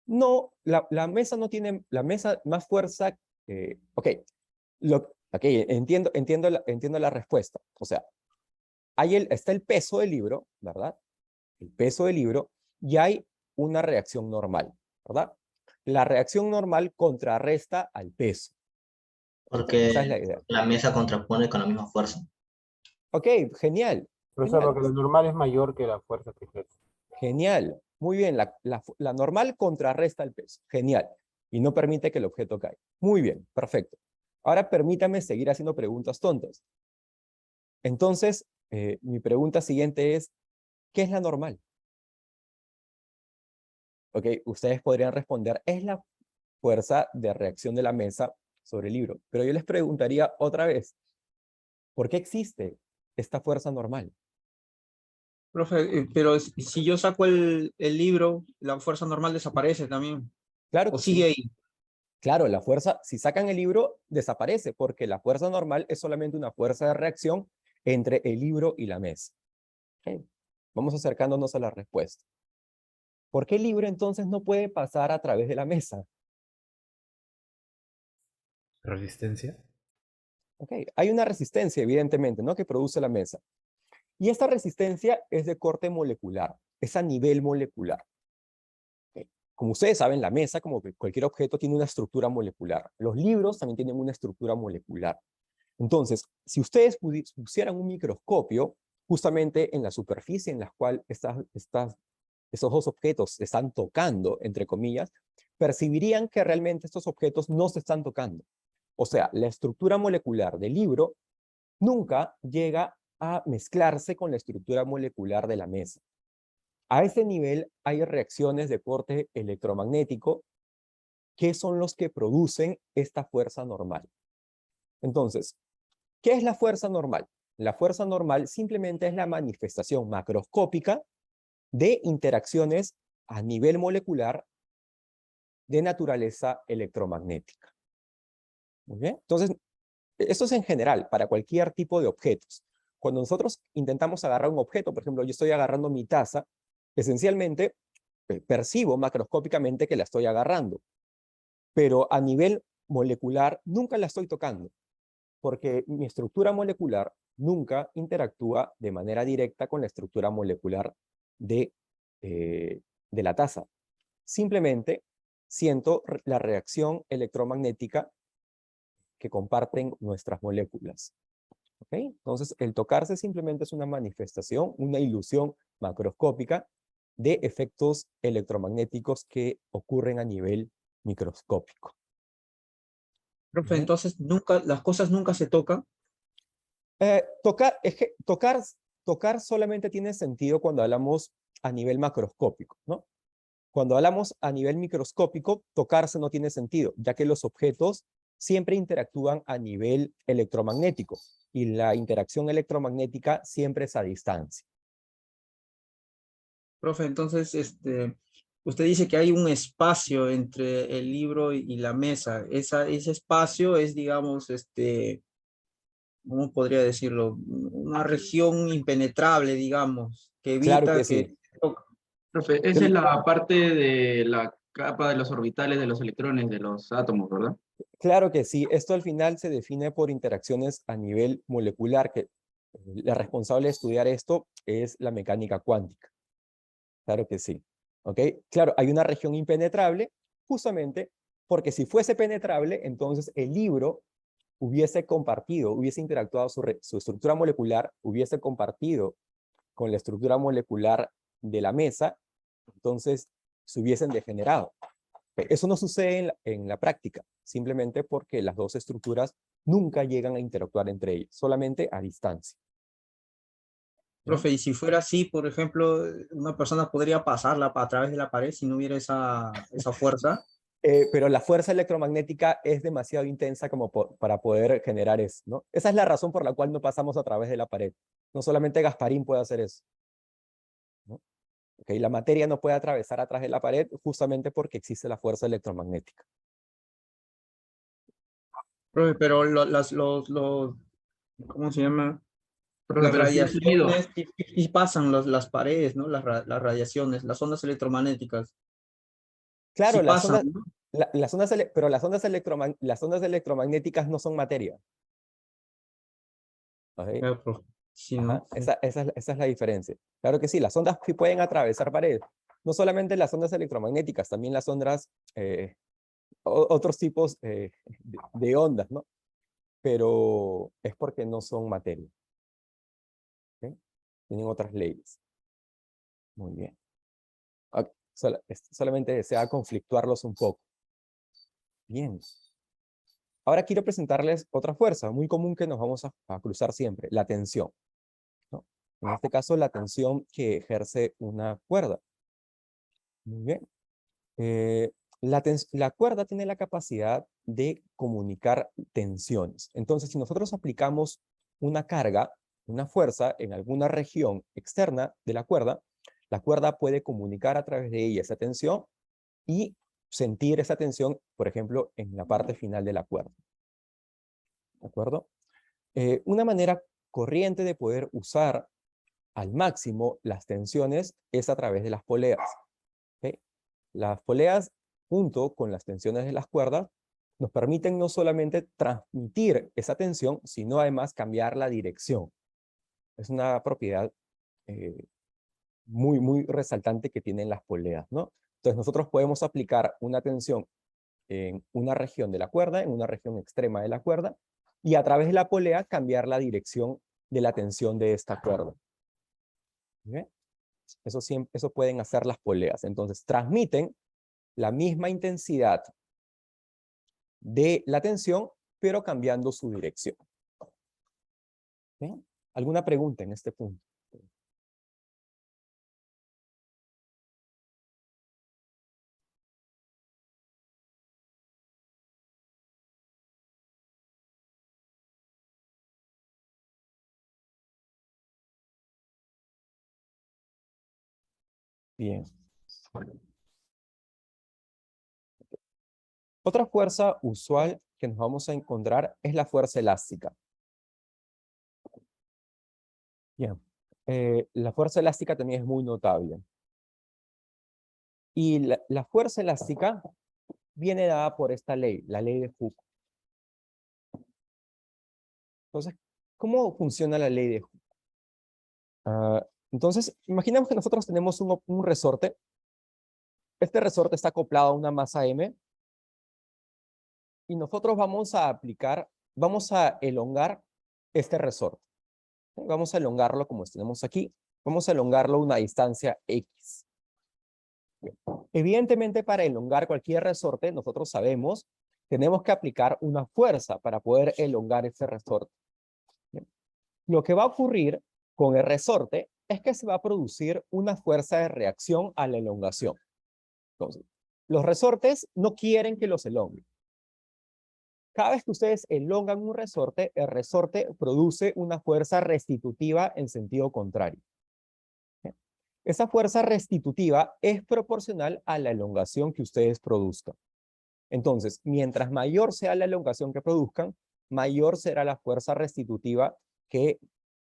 No, la mesa no tiene, la mesa más fuerza. Ok, entiendo la respuesta. O sea, está el peso del libro, ¿verdad? El peso del libro, y hay una reacción normal, ¿verdad? La reacción normal contrarresta al peso. Esa es la Porque idea. la mesa contrapone con la misma fuerza. Ok, genial. Profesor, Genial. porque lo normal es mayor que la fuerza que ejerce. Genial. Muy bien, la normal contrarresta el peso. Genial. Y no permite que el objeto caiga. Muy bien, perfecto. Ahora permítame seguir haciendo preguntas tontas. Entonces, mi pregunta siguiente es, ¿qué es la normal? Ok, ustedes podrían responder, es la fuerza de reacción de la mesa sobre el libro. Pero yo les preguntaría otra vez, ¿por qué existe esta fuerza normal? Profe, pero si yo saco el libro, la fuerza normal desaparece también. Claro O que sigue sí. ahí. Claro, la fuerza, si sacan el libro, desaparece, porque la fuerza normal es solamente una fuerza de reacción entre el libro y la mesa. Ok, vamos acercándonos a la respuesta. ¿Por qué el libro entonces no puede pasar a través de la mesa? ¿Resistencia? Ok, hay una resistencia, evidentemente, ¿no? Que produce la mesa. Y esta resistencia es de corte molecular, es a nivel molecular. Ok, como ustedes saben, la mesa, como cualquier objeto, tiene una estructura molecular. Los libros también tienen una estructura molecular. Entonces, si ustedes pusieran un microscopio justamente en la superficie en la cual esos dos objetos se están tocando, entre comillas, percibirían que realmente estos objetos no se están tocando. O sea, la estructura molecular del libro nunca llega a mezclarse con la estructura molecular de la mesa. A ese nivel hay reacciones de corte electromagnético que son los que producen esta fuerza normal. Entonces, ¿qué es la fuerza normal? La fuerza normal simplemente es la manifestación macroscópica de interacciones a nivel molecular de naturaleza electromagnética. Muy bien. Entonces, esto es en general, para cualquier tipo de objetos. Cuando nosotros intentamos agarrar un objeto, por ejemplo, yo estoy agarrando mi taza, esencialmente percibo macroscópicamente que la estoy agarrando, pero a nivel molecular nunca la estoy tocando, porque mi estructura molecular nunca interactúa de manera directa con la estructura molecular de, de la taza. Simplemente siento la reacción electromagnética que comparten nuestras moléculas. ¿Ok? Entonces, el tocarse simplemente es una manifestación, una ilusión macroscópica de efectos electromagnéticos que ocurren a nivel microscópico. Profe, Bien. entonces las cosas nunca se tocan. Tocar solamente tiene sentido cuando hablamos a nivel macroscópico, ¿no? Cuando hablamos a nivel microscópico, tocarse no tiene sentido, ya que los objetos siempre interactúan a nivel electromagnético y la interacción electromagnética siempre es a distancia. Profe, entonces, usted dice que hay un espacio entre el libro y la mesa. Ese espacio es, digamos, ¿cómo podría decirlo? Una región impenetrable, digamos, que Claro evita que que... sí. Profe, esa es la parte de la capa de los orbitales de los electrones de los átomos, ¿verdad? Claro que sí. Esto al final se define por interacciones a nivel molecular, que la responsable de estudiar esto es la mecánica cuántica. Claro que sí. ¿Ok? Claro, hay una región impenetrable, justamente porque si fuese penetrable, entonces el libro hubiese compartido, hubiese interactuado su estructura molecular, hubiese compartido con la estructura molecular de la mesa, entonces se hubiesen degenerado. Eso no sucede en la práctica, simplemente porque las dos estructuras nunca llegan a interactuar entre ellas, solamente a distancia. ¿Ya? Profe, y si fuera así, por ejemplo, una persona podría pasarla a través de la pared si no hubiera esa fuerza. Pero la fuerza electromagnética es demasiado intensa como para poder generar eso, ¿no? Esa es la razón por la cual no pasamos a través de la pared. No solamente Gasparín puede hacer eso, ¿no? Okay, la materia no puede atravesar a través de la pared justamente porque existe la fuerza electromagnética. Profe, pero ¿cómo se llama? Profe, Las pero sí el sonido. radiaciones sí pasan las paredes, ¿no? Las radiaciones, las ondas electromagnéticas, sí Claro, pasan, ¿no? pero las ondas electromagnéticas no son materia. ¿Ok? Claro, profe. Sí, Ajá, ¿no? esa es la diferencia. Claro que sí, las ondas sí pueden atravesar paredes. No solamente las ondas electromagnéticas, también las ondas, otros tipos de ondas, ¿no? Pero es porque no son materia. ¿Ok? Tienen otras leyes. Muy bien. Ok, solamente desea conflictuarlos un poco. Bien. Ahora quiero presentarles otra fuerza muy común que nos vamos a cruzar siempre, la tensión, ¿no? En este caso, la tensión que ejerce una cuerda. Muy bien. La cuerda tiene la capacidad de comunicar tensiones. Entonces, si nosotros aplicamos una carga, una fuerza en alguna región externa de la cuerda puede comunicar a través de ella esa tensión y sentir esa tensión, por ejemplo, en la parte final de la cuerda. ¿De acuerdo? Una manera corriente de poder usar al máximo las tensiones es a través de las poleas. ¿Okay? Las poleas, junto con las tensiones de las cuerdas, nos permiten no solamente transmitir esa tensión, sino además cambiar la dirección. Es una propiedad muy resaltante que tienen las poleas, ¿no? Entonces nosotros podemos aplicar una tensión en una región de la cuerda, en una región extrema de la cuerda, y a través de la polea cambiar la dirección de la tensión de esta cuerda. ¿Okay? Eso pueden hacer las poleas. Entonces transmiten la misma intensidad de la tensión, pero cambiando su dirección. ¿Okay? ¿Alguna pregunta en este punto? Bien. Otra fuerza usual que nos vamos a encontrar es la fuerza elástica. Bien. La fuerza elástica también es muy notable. Y la fuerza elástica viene dada por esta ley, la ley de Hooke. Entonces, ¿cómo funciona la ley de Hooke? Entonces, imaginemos que nosotros tenemos un resorte. Este resorte está acoplado a una masa M. Y nosotros vamos a elongar este resorte. Vamos a elongarlo como tenemos aquí. Vamos a elongarlo a una distancia X. Bien. Evidentemente, para elongar cualquier resorte, nosotros sabemos, tenemos que aplicar una fuerza para poder elongar ese resorte. Bien. Lo que va a ocurrir con el resorte es que se va a producir una fuerza de reacción a la elongación. Entonces, los resortes no quieren que los elonguen. Cada vez que ustedes elongan un resorte, el resorte produce una fuerza restitutiva en sentido contrario. Esa fuerza restitutiva es proporcional a la elongación que ustedes produzcan. Entonces, mientras mayor sea la elongación que produzcan, mayor será la fuerza restitutiva que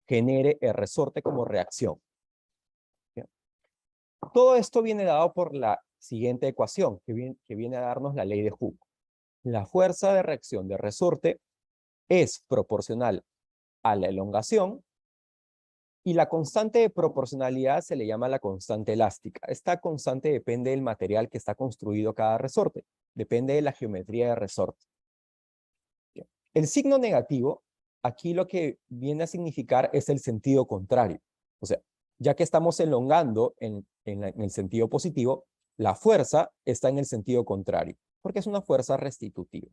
genere el resorte como reacción. Bien. Todo esto viene dado por la siguiente ecuación, que viene a darnos la ley de Hooke. La fuerza de reacción del resorte es proporcional a la elongación y la constante de proporcionalidad se le llama la constante elástica. Esta constante depende del material que está construido cada resorte, depende de la geometría del resorte. Bien. El signo negativo, aquí lo que viene a significar es el sentido contrario. O sea, ya que estamos elongando en el sentido positivo, la fuerza está en el sentido contrario, porque es una fuerza restitutiva.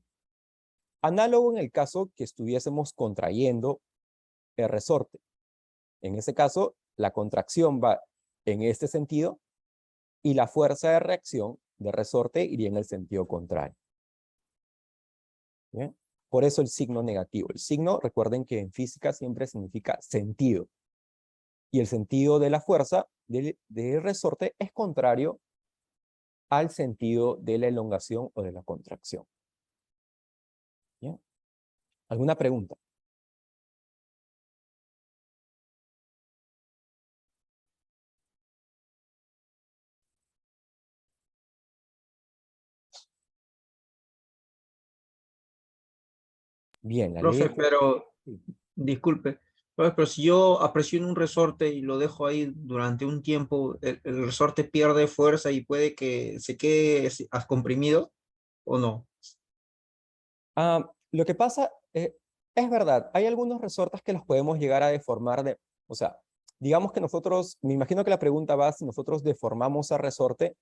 Análogo en el caso que estuviésemos contrayendo el resorte. En ese caso, la contracción va en este sentido y la fuerza de reacción del resorte iría en el sentido contrario. ¿Bien? Por eso el signo negativo. El signo, recuerden que en física siempre significa sentido. Y el sentido de la fuerza del resorte es contrario al sentido de la elongación o de la contracción. ¿Bien? ¿Alguna pregunta? Bien, la ley de Profe, pero Hooke. disculpe, profe, pero si yo presiono un resorte y lo dejo ahí durante un tiempo, el resorte pierde fuerza y puede que se quede comprimido o no. Lo que pasa es verdad, hay algunos resortes que los podemos llegar a deformar. O sea, digamos que nosotros, me imagino que la pregunta va si nosotros deformamos el resorte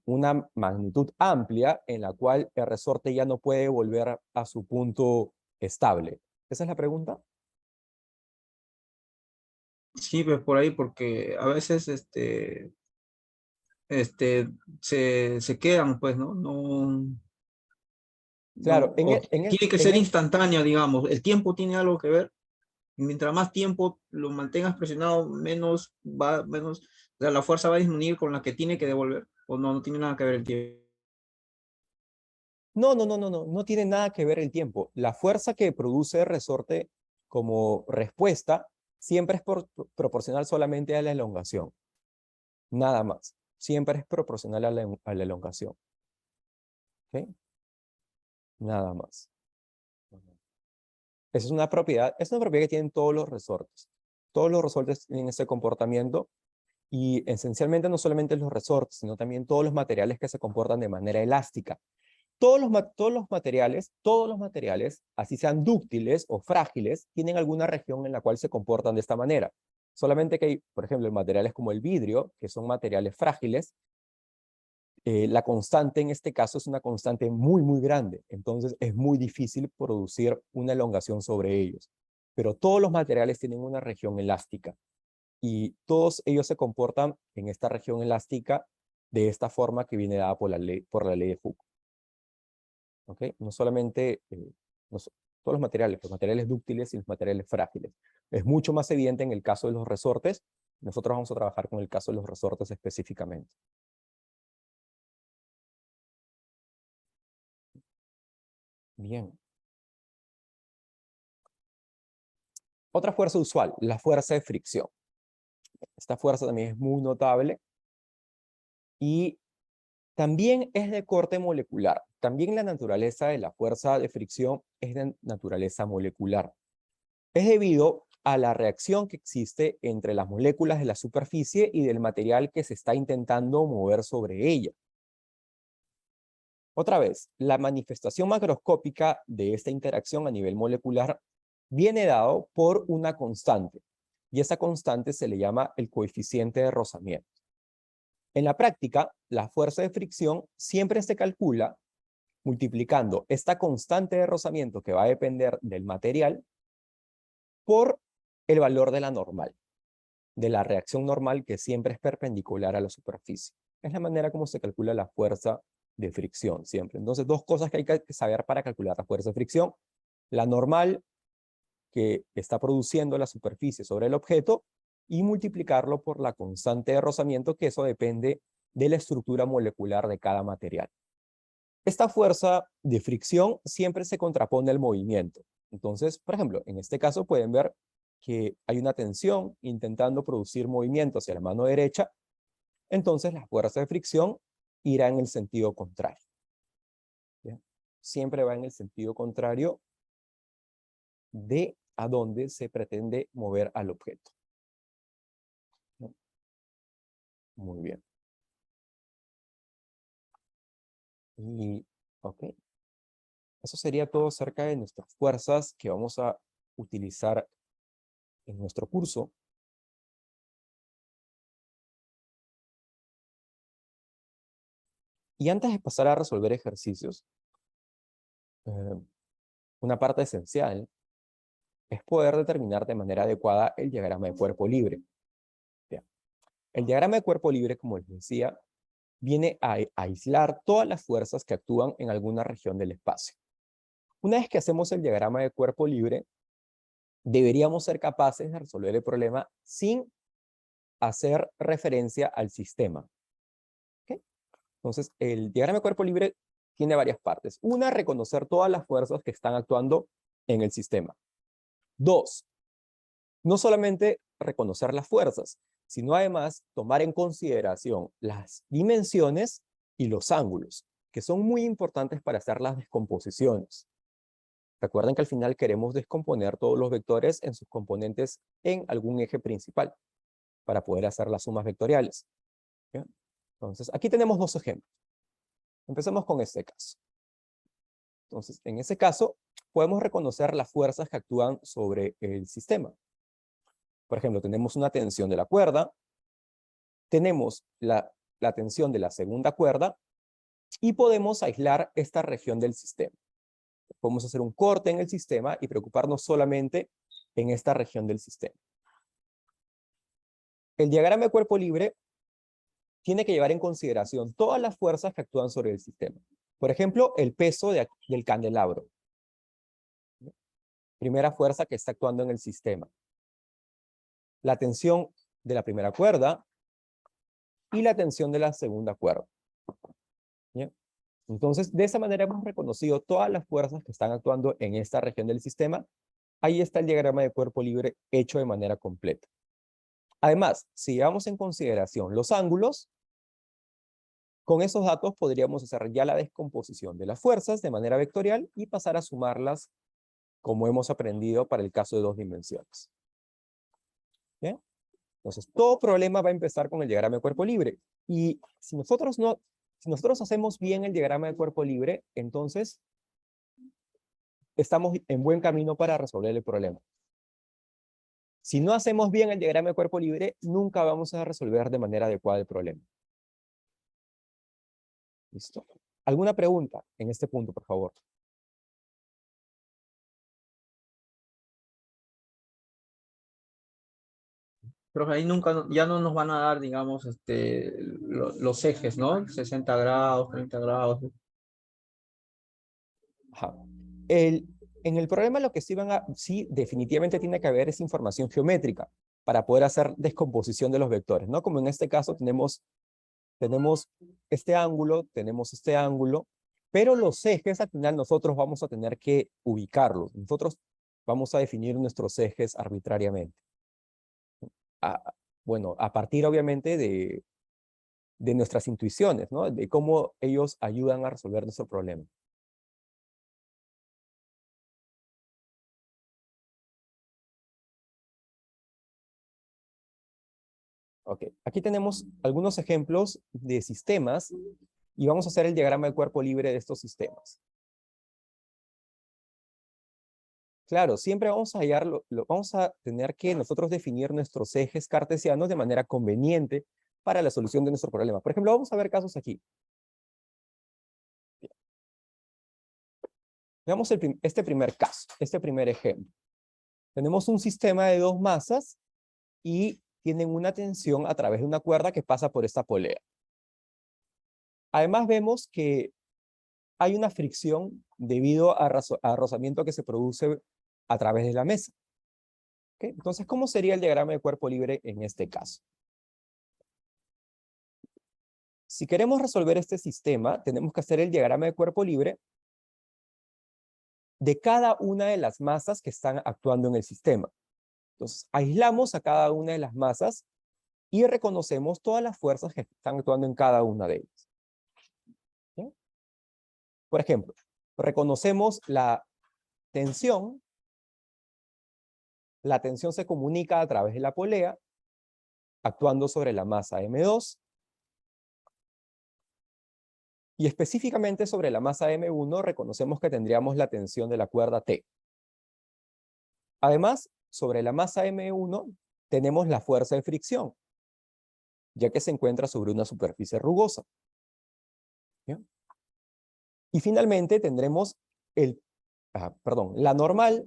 una magnitud amplia en la cual el resorte ya no puede volver a su punto estable. ¿Esa es la pregunta? Sí, pues por ahí, porque a veces se quedan, pues, ¿no? Claro, Tiene que ser instantáneo, digamos. El tiempo tiene algo que ver. Mientras más tiempo lo mantengas presionado, menos, o sea, la fuerza va a disminuir con la que tiene que devolver. O no, no tiene nada que ver el tiempo. no tiene nada que ver el tiempo. La fuerza que produce el resorte como respuesta siempre es proporcional solamente a la elongación. Nada más. Siempre es proporcional a la elongación. ¿Ok? Nada más. Esa es una propiedad que tienen todos los resortes. Todos los resortes tienen ese comportamiento y esencialmente no solamente los resortes, sino también todos los materiales que se comportan de manera elástica. Todos los materiales, así sean dúctiles o frágiles, tienen alguna región en la cual se comportan de esta manera. Solamente que hay, por ejemplo, materiales como el vidrio, que son materiales frágiles, la constante en este caso es una constante muy, muy grande. Entonces es muy difícil producir una elongación sobre ellos. Pero todos los materiales tienen una región elástica. Y todos ellos se comportan en esta región elástica de esta forma que viene dada por la ley de Hooke. ¿Ok? No solamente todos los materiales dúctiles y los materiales frágiles. Es mucho más evidente en el caso de los resortes. Nosotros vamos a trabajar con el caso de los resortes específicamente. Bien. Otra fuerza usual, la fuerza de fricción. Esta fuerza también es muy notable y también es de corte molecular. También la naturaleza de la fuerza de fricción es de naturaleza molecular. Es debido a la reacción que existe entre las moléculas de la superficie y del material que se está intentando mover sobre ella. Otra vez, la manifestación macroscópica de esta interacción a nivel molecular viene dado por una constante, y esa constante se le llama el coeficiente de rozamiento. En la práctica, la fuerza de fricción siempre se calcula multiplicando esta constante de rozamiento que va a depender del material por el valor de la normal, de la reacción normal que siempre es perpendicular a la superficie. Es la manera como se calcula la fuerza de fricción siempre. Entonces, dos cosas que hay que saber para calcular la fuerza de fricción. La normal que está produciendo la superficie sobre el objeto y multiplicarlo por la constante de rozamiento, que eso depende de la estructura molecular de cada material. Esta fuerza de fricción siempre se contrapone al movimiento. Entonces, por ejemplo, en este caso pueden ver que hay una tensión intentando producir movimiento hacia la mano derecha, entonces la fuerza de fricción irá en el sentido contrario. ¿Bien? Siempre va en el sentido contrario de a dónde se pretende mover al objeto. ¿No? Muy bien. Y, ok. Eso sería todo acerca de nuestras fuerzas que vamos a utilizar en nuestro curso. Y antes de pasar a resolver ejercicios, una parte esencial es poder determinar de manera adecuada el diagrama de cuerpo libre. Bien. El diagrama de cuerpo libre, como les decía, viene a aislar todas las fuerzas que actúan en alguna región del espacio. Una vez que hacemos el diagrama de cuerpo libre, deberíamos ser capaces de resolver el problema sin hacer referencia al sistema. ¿Okay? Entonces, el diagrama de cuerpo libre tiene varias partes. Una, reconocer todas las fuerzas que están actuando en el sistema. Dos, no solamente reconocer las fuerzas, sino además tomar en consideración las dimensiones y los ángulos, que son muy importantes para hacer las descomposiciones. Recuerden que al final queremos descomponer todos los vectores en sus componentes en algún eje principal para poder hacer las sumas vectoriales. ¿Bien? Entonces, aquí tenemos dos ejemplos. Empecemos con este caso. Entonces, en ese caso, podemos reconocer las fuerzas que actúan sobre el sistema. Por ejemplo, tenemos una tensión de la cuerda, tenemos la la tensión de la segunda cuerda y podemos aislar esta región del sistema. Podemos hacer un corte en el sistema y preocuparnos solamente en esta región del sistema. El diagrama de cuerpo libre tiene que llevar en consideración todas las fuerzas que actúan sobre el sistema. Por ejemplo, el peso del candelabro. Primera fuerza que está actuando en el sistema. La tensión de la primera cuerda y la tensión de la segunda cuerda. ¿Bien? Entonces, de esa manera hemos reconocido todas las fuerzas que están actuando en esta región del sistema. Ahí está el diagrama de cuerpo libre hecho de manera completa. Además, si llevamos en consideración los ángulos, con esos datos podríamos hacer ya la descomposición de las fuerzas de manera vectorial y pasar a sumarlas como hemos aprendido para el caso de 2 dimensiones. ¿Bien? Entonces, todo problema va a empezar con el diagrama de cuerpo libre. Y si nosotros hacemos bien el diagrama de cuerpo libre, entonces estamos en buen camino para resolver el problema. Si no hacemos bien el diagrama de cuerpo libre, nunca vamos a resolver de manera adecuada el problema. ¿Listo? ¿Alguna pregunta en este punto, por favor? Pero ahí nunca, ya no nos van a dar, digamos, los ejes, ¿no? 60 grados, 30 grados. Ajá. En el problema lo que sí definitivamente tiene que haber es información geométrica para poder hacer descomposición de los vectores, ¿no? Como en este caso tenemos este ángulo, pero los ejes al final nosotros vamos a tener que ubicarlos. Nosotros vamos a definir nuestros ejes arbitrariamente. Bueno, a partir obviamente de nuestras intuiciones, ¿no? De cómo ellos ayudan a resolver nuestro problema. Ok, aquí tenemos algunos ejemplos de sistemas y vamos a hacer el diagrama de cuerpo libre de estos sistemas. Claro, siempre vamos a vamos a tener que nosotros definir nuestros ejes cartesianos de manera conveniente para la solución de nuestro problema. Por ejemplo, vamos a ver casos aquí. Veamos este primer caso, este primer ejemplo. Tenemos un sistema de 2 masas y tienen una tensión a través de una cuerda que pasa por esta polea. Además vemos que hay una fricción debido a rozamiento que se produce a través de la mesa. ¿Okay? Entonces, ¿cómo sería el diagrama de cuerpo libre en este caso? Si queremos resolver este sistema, tenemos que hacer el diagrama de cuerpo libre de cada una de las masas que están actuando en el sistema. Entonces, aislamos a cada una de las masas y reconocemos todas las fuerzas que están actuando en cada una de ellas. ¿Sí? Por ejemplo, reconocemos la tensión. La tensión se comunica a través de la polea, actuando sobre la masa M2. Y específicamente sobre la masa M1 reconocemos que tendríamos la tensión de la cuerda T. Además, sobre la masa M1 tenemos la fuerza de fricción, ya que se encuentra sobre una superficie rugosa. ¿Bien? Y finalmente tendremos la normal.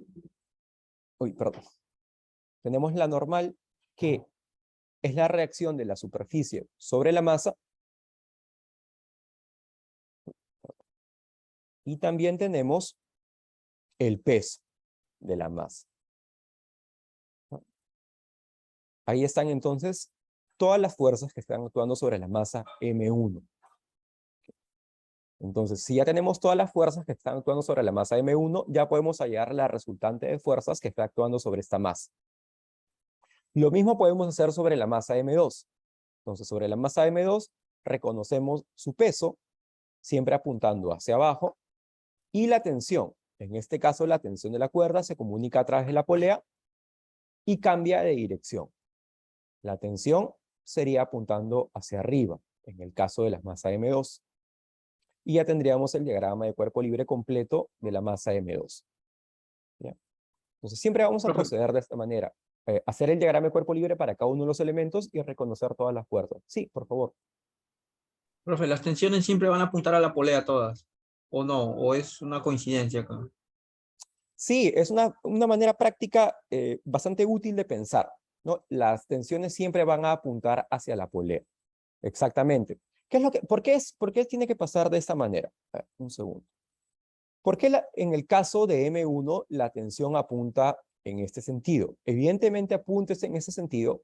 Tenemos la normal, que es la reacción de la superficie sobre la masa. Y también tenemos el peso de la masa. Ahí están entonces todas las fuerzas que están actuando sobre la masa M1. Entonces, si ya tenemos todas las fuerzas que están actuando sobre la masa M1, ya podemos hallar la resultante de fuerzas que está actuando sobre esta masa. Lo mismo podemos hacer sobre la masa M2. Entonces, sobre la masa M2, reconocemos su peso, siempre apuntando hacia abajo, y la tensión. En este caso, la tensión de la cuerda se comunica a través de la polea y cambia de dirección. La tensión sería apuntando hacia arriba, en el caso de la masa M2. Y ya tendríamos el diagrama de cuerpo libre completo de la masa M2. ¿Ya? Entonces, siempre vamos a proceder de esta manera. Hacer el diagrama de cuerpo libre para cada uno de los elementos y reconocer todas las fuerzas. Sí, por favor. Profe, las tensiones siempre van a apuntar a la polea todas, ¿o no? ¿O es una coincidencia acá? Sí, es una manera práctica bastante útil de pensar, ¿no? Las tensiones siempre van a apuntar hacia la polea. Exactamente. ¿Por qué tiene que pasar de esta manera? A ver, un segundo. ¿Por qué en el caso de M1 la tensión apunta en este sentido? Evidentemente apunta en ese sentido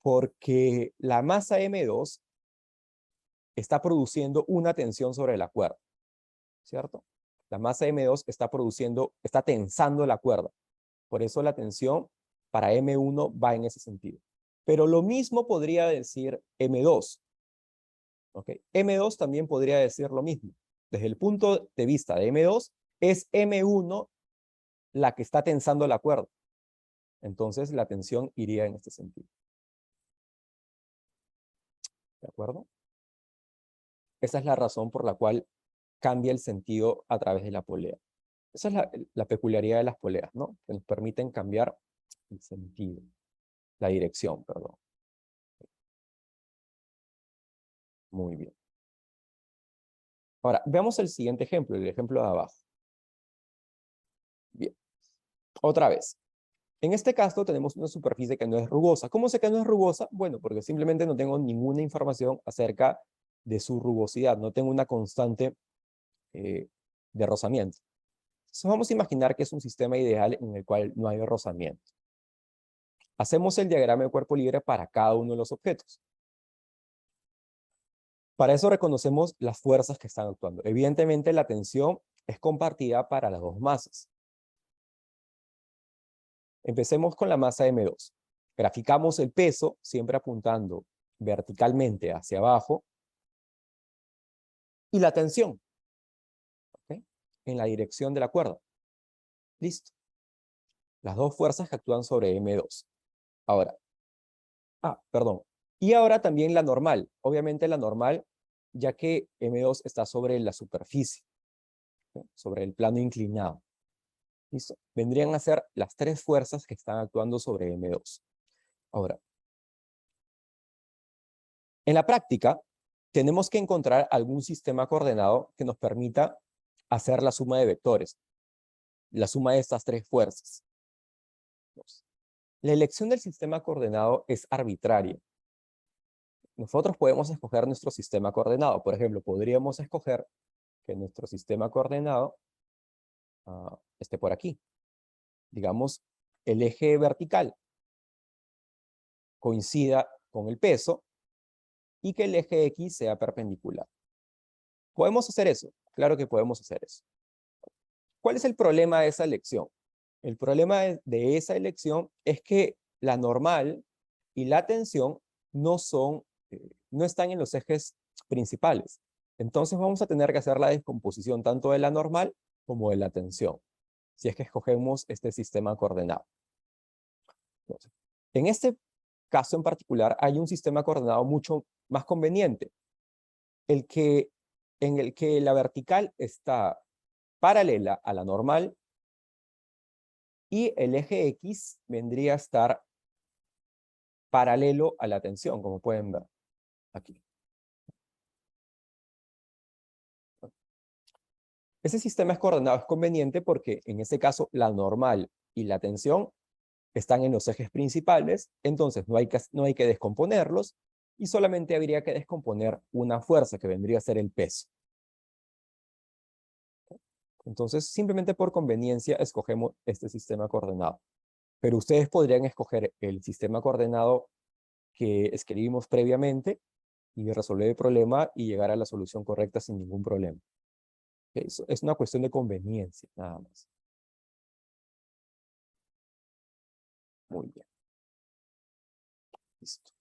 porque la masa M2 está produciendo una tensión sobre la cuerda, ¿cierto? La masa M2 está tensando la cuerda. Por eso la tensión para M1 va en ese sentido. Pero lo mismo podría decir M2. ¿Ok? M2 también podría decir lo mismo. Desde el punto de vista de M2, es M1 la que está tensando la cuerda. Entonces la tensión iría en este sentido. ¿De acuerdo? Esa es la razón por la cual cambia el sentido a través de la polea. Esa es la peculiaridad de las poleas, ¿no? Que nos permiten cambiar el sentido, la dirección, perdón. Muy bien. Ahora, veamos el siguiente ejemplo, el ejemplo de abajo. Bien. Otra vez. En este caso tenemos una superficie que no es rugosa. ¿Cómo sé que no es rugosa? Bueno, porque simplemente no tengo ninguna información acerca de su rugosidad. No tengo una constante de rozamiento. Entonces vamos a imaginar que es un sistema ideal en el cual no hay rozamiento. Hacemos el diagrama de cuerpo libre para cada uno de los objetos. Para eso reconocemos las fuerzas que están actuando. Evidentemente la tensión es compartida para las dos masas. Empecemos con la masa M2. Graficamos el peso, siempre apuntando verticalmente hacia abajo. Y la tensión, ¿okay? En la dirección de la cuerda. Listo. Las dos fuerzas que actúan sobre M2. Ahora. Perdón. Y ahora también la normal. Obviamente la normal, ya que M2 está sobre la superficie, ¿okay? Sobre el plano inclinado. ¿Listo? Vendrían a ser las tres fuerzas que están actuando sobre M2. Ahora, en la práctica, tenemos que encontrar algún sistema coordenado que nos permita hacer la suma de vectores, la suma de estas tres fuerzas. La elección del sistema coordenado es arbitraria. Nosotros podemos escoger nuestro sistema coordenado. Por ejemplo, podríamos escoger que nuestro sistema coordenado esté por aquí. Digamos, el eje vertical coincida con el peso y que el eje X sea perpendicular. ¿Podemos hacer eso? Claro que podemos hacer eso. ¿Cuál es el problema de esa elección? El problema de esa elección es que la normal y la tensión no están en los ejes principales. Entonces vamos a tener que hacer la descomposición tanto de la normal como de la tensión, si es que escogemos este sistema coordenado. Entonces, en este caso en particular hay un sistema coordenado mucho más conveniente, en el que la vertical está paralela a la normal y el eje X vendría a estar paralelo a la tensión, como pueden ver aquí. Ese sistema coordenado es conveniente porque en este caso la normal y la tensión están en los ejes principales, entonces no hay que descomponerlos y solamente habría que descomponer una fuerza que vendría a ser el peso. Entonces simplemente por conveniencia escogemos este sistema coordenado. Pero ustedes podrían escoger el sistema coordenado que escribimos previamente y resolver el problema y llegar a la solución correcta sin ningún problema. Es una cuestión de conveniencia, nada más. Muy bien. Listo.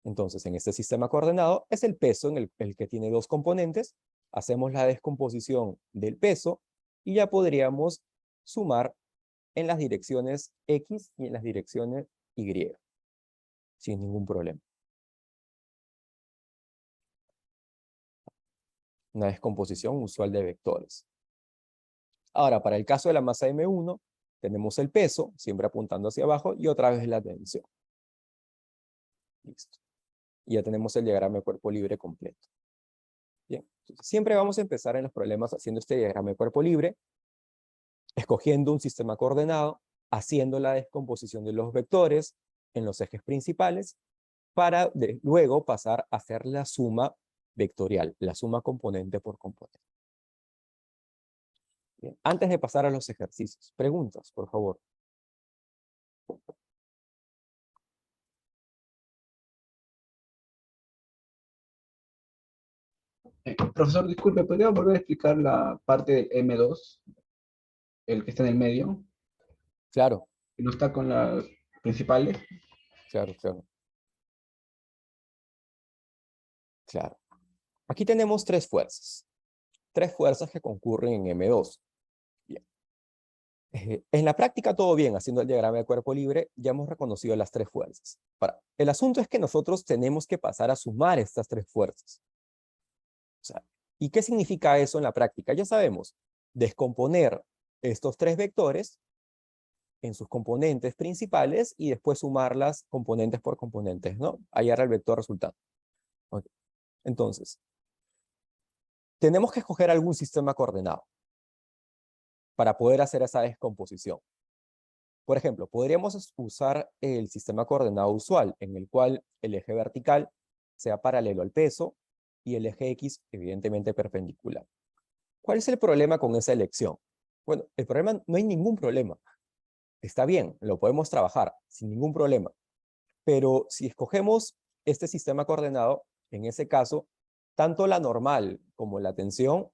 Entonces, en este sistema coordenado es el peso en el que tiene dos componentes. Hacemos la descomposición del peso y ya podríamos sumar en las direcciones X y en las direcciones Y, sin ningún problema. Una descomposición usual de vectores. Ahora, para el caso de la masa M1, tenemos el peso, siempre apuntando hacia abajo, y otra vez la tensión. Listo. Y ya tenemos el diagrama de cuerpo libre completo. Bien, entonces, siempre vamos a empezar en los problemas haciendo este diagrama de cuerpo libre, escogiendo un sistema coordenado, haciendo la descomposición de los vectores en los ejes principales, para luego pasar a hacer la suma vectorial, la suma componente por componente. Bien, antes de pasar a los ejercicios, preguntas, por favor. Profesor, disculpe, ¿podría volver a explicar la parte del M2, el que está en el medio, Claro, que no está con las principales? claro. Aquí tenemos tres fuerzas que concurren en M2. Bien. En la práctica todo bien, haciendo el diagrama de cuerpo libre, ya hemos reconocido las tres fuerzas. Ahora, el asunto es que nosotros tenemos que pasar a sumar estas tres fuerzas. O sea, ¿y qué significa eso en la práctica? Ya sabemos, descomponer estos tres vectores en sus componentes principales y después sumarlas componentes por componentes, ¿no? Hallar el vector resultante. Okay. Entonces, tenemos que escoger algún sistema coordenado para poder hacer esa descomposición. Por ejemplo, podríamos usar el sistema coordenado usual, en el cual el eje vertical sea paralelo al peso y el eje X, evidentemente, perpendicular. ¿Cuál es el problema con esa elección? Bueno, el problema, no hay ningún problema. Está bien, lo podemos trabajar sin ningún problema. Pero si escogemos este sistema coordenado, en ese caso, tanto la normal como la tensión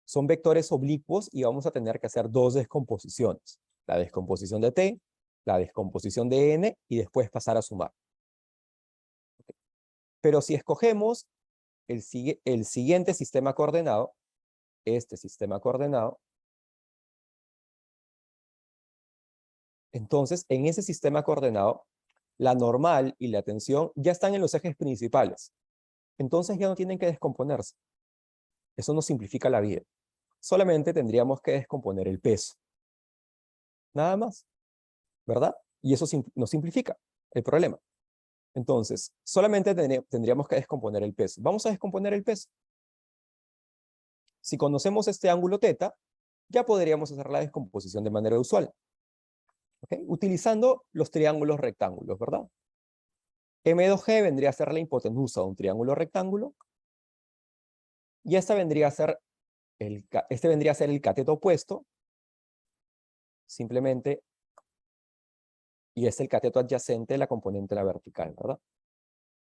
son vectores oblicuos y vamos a tener que hacer dos descomposiciones. La descomposición de T, la descomposición de N y después pasar a sumar. Okay. Pero si escogemos el siguiente sistema coordenado, este sistema coordenado, entonces en ese sistema coordenado, la normal y la tensión ya están en los ejes principales. Entonces ya no tienen que descomponerse. Eso nos simplifica la vida. Solamente tendríamos que descomponer el peso. Nada más, ¿verdad? Y eso nos simplifica el problema. Entonces, solamente tendríamos que descomponer el peso. Vamos a descomponer el peso. Si conocemos este ángulo θ, ya podríamos hacer la descomposición de manera usual. ¿Okay? Utilizando los triángulos rectángulos, ¿verdad? M2G vendría a ser la hipotenusa de un triángulo rectángulo. Y este vendría a ser el cateto opuesto. Simplemente, y es el cateto adyacente de la componente de la vertical, ¿verdad?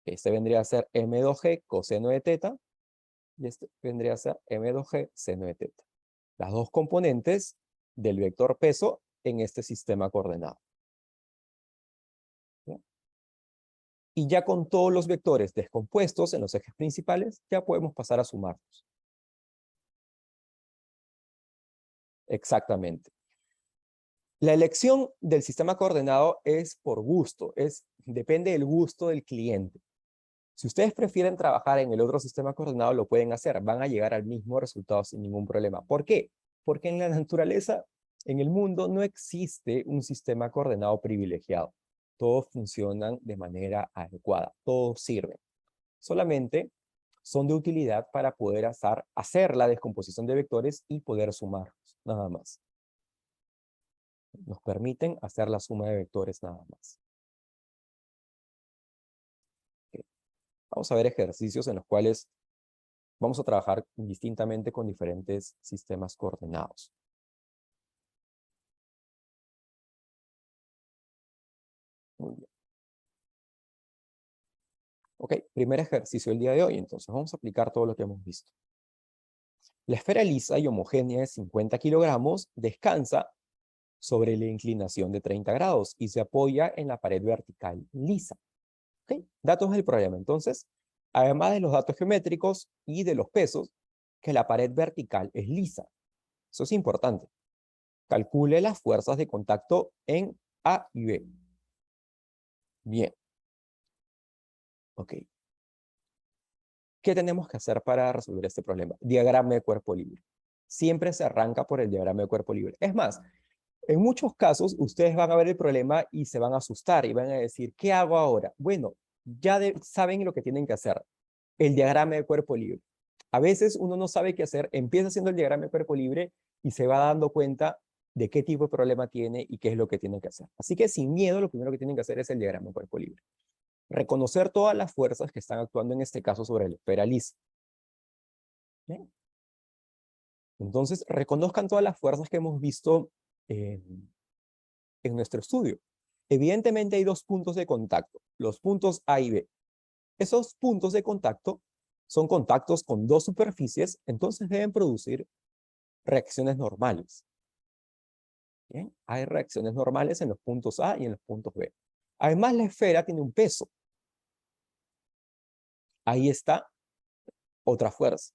Este vendría a ser M2G coseno de θ. Y este vendría a ser M2G seno de θ. Las dos componentes del vector peso en este sistema coordenado. ¿Sí? Y ya con todos los vectores descompuestos en los ejes principales, ya podemos pasar a sumarlos. Exactamente. La elección del sistema coordenado es por gusto, depende del gusto del cliente. Si ustedes prefieren trabajar en el otro sistema coordenado, lo pueden hacer. Van a llegar al mismo resultado sin ningún problema. ¿Por qué? Porque en la naturaleza, en el mundo, no existe un sistema coordenado privilegiado. Todos funcionan de manera adecuada. Todos sirven. Solamente son de utilidad para poder hacer la descomposición de vectores y poder sumarlos. Nada más. Nos permiten hacer la suma de vectores nada más. Vamos a ver ejercicios en los cuales vamos a trabajar distintamente con diferentes sistemas coordenados. Muy bien. Ok, primer ejercicio del día de hoy. Entonces vamos a aplicar todo lo que hemos visto. La esfera lisa y homogénea de 50 kilogramos descansa sobre la inclinación de 30 grados y se apoya en la pared vertical lisa. ¿Okay? Datos del problema. Entonces, además de los datos geométricos y de los pesos, que la pared vertical es lisa. Eso es importante. Calcule las fuerzas de contacto en A y B. Bien. Ok. ¿Qué tenemos que hacer para resolver este problema? Diagrama de cuerpo libre. Siempre se arranca por el diagrama de cuerpo libre. Es más, en muchos casos ustedes van a ver el problema y se van a asustar y van a decir, ¿qué hago ahora? Bueno, ya saben lo que tienen que hacer. El diagrama de cuerpo libre. A veces uno no sabe qué hacer, empieza haciendo el diagrama de cuerpo libre y se va dando cuenta de qué tipo de problema tiene y qué es lo que tiene que hacer. Así que sin miedo, lo primero que tienen que hacer es el diagrama de cuerpo libre. Reconocer todas las fuerzas que están actuando en este caso sobre la esfera lisa. ¿Bien? Entonces, reconozcan todas las fuerzas que hemos visto en nuestro estudio. Evidentemente hay dos puntos de contacto, los puntos A y B. Esos puntos de contacto son contactos con dos superficies, entonces deben producir reacciones normales. ¿Bien? Hay reacciones normales en los puntos A y en los puntos B. Además, la esfera tiene un peso. Ahí está otra fuerza.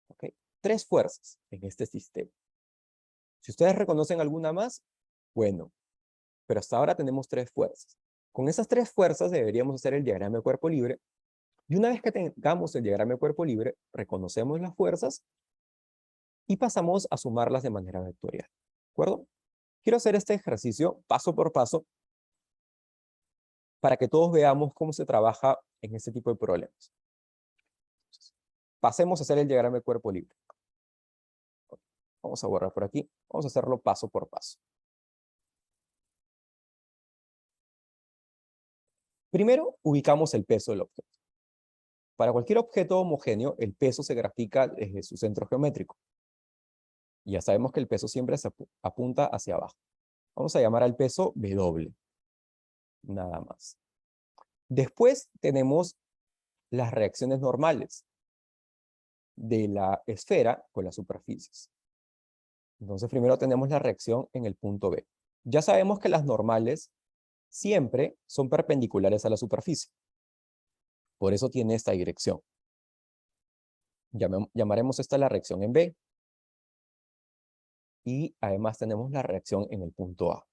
¿Okay? 3 fuerzas en este sistema. Si ustedes reconocen alguna más, bueno, pero hasta ahora tenemos 3 fuerzas. Con esas 3 fuerzas deberíamos hacer el diagrama de cuerpo libre. Y una vez que tengamos el diagrama de cuerpo libre, reconocemos las fuerzas y pasamos a sumarlas de manera vectorial. ¿De acuerdo? Quiero hacer este ejercicio paso por paso para que todos veamos cómo se trabaja en este tipo de problemas. Pasemos a hacer el diagrama de cuerpo libre. Vamos a borrar por aquí. Vamos a hacerlo paso por paso. Primero, ubicamos el peso del objeto. Para cualquier objeto homogéneo, el peso se grafica desde su centro geométrico. Y ya sabemos que el peso siempre se apunta hacia abajo. Vamos a llamar al peso W. Nada más. Después tenemos las reacciones normales de la esfera con las superficies. Entonces primero tenemos la reacción en el punto B. Ya sabemos que las normales siempre son perpendiculares a la superficie. Por eso tiene esta dirección. Llamaremos esta la reacción en B. Y además tenemos la reacción en el punto A,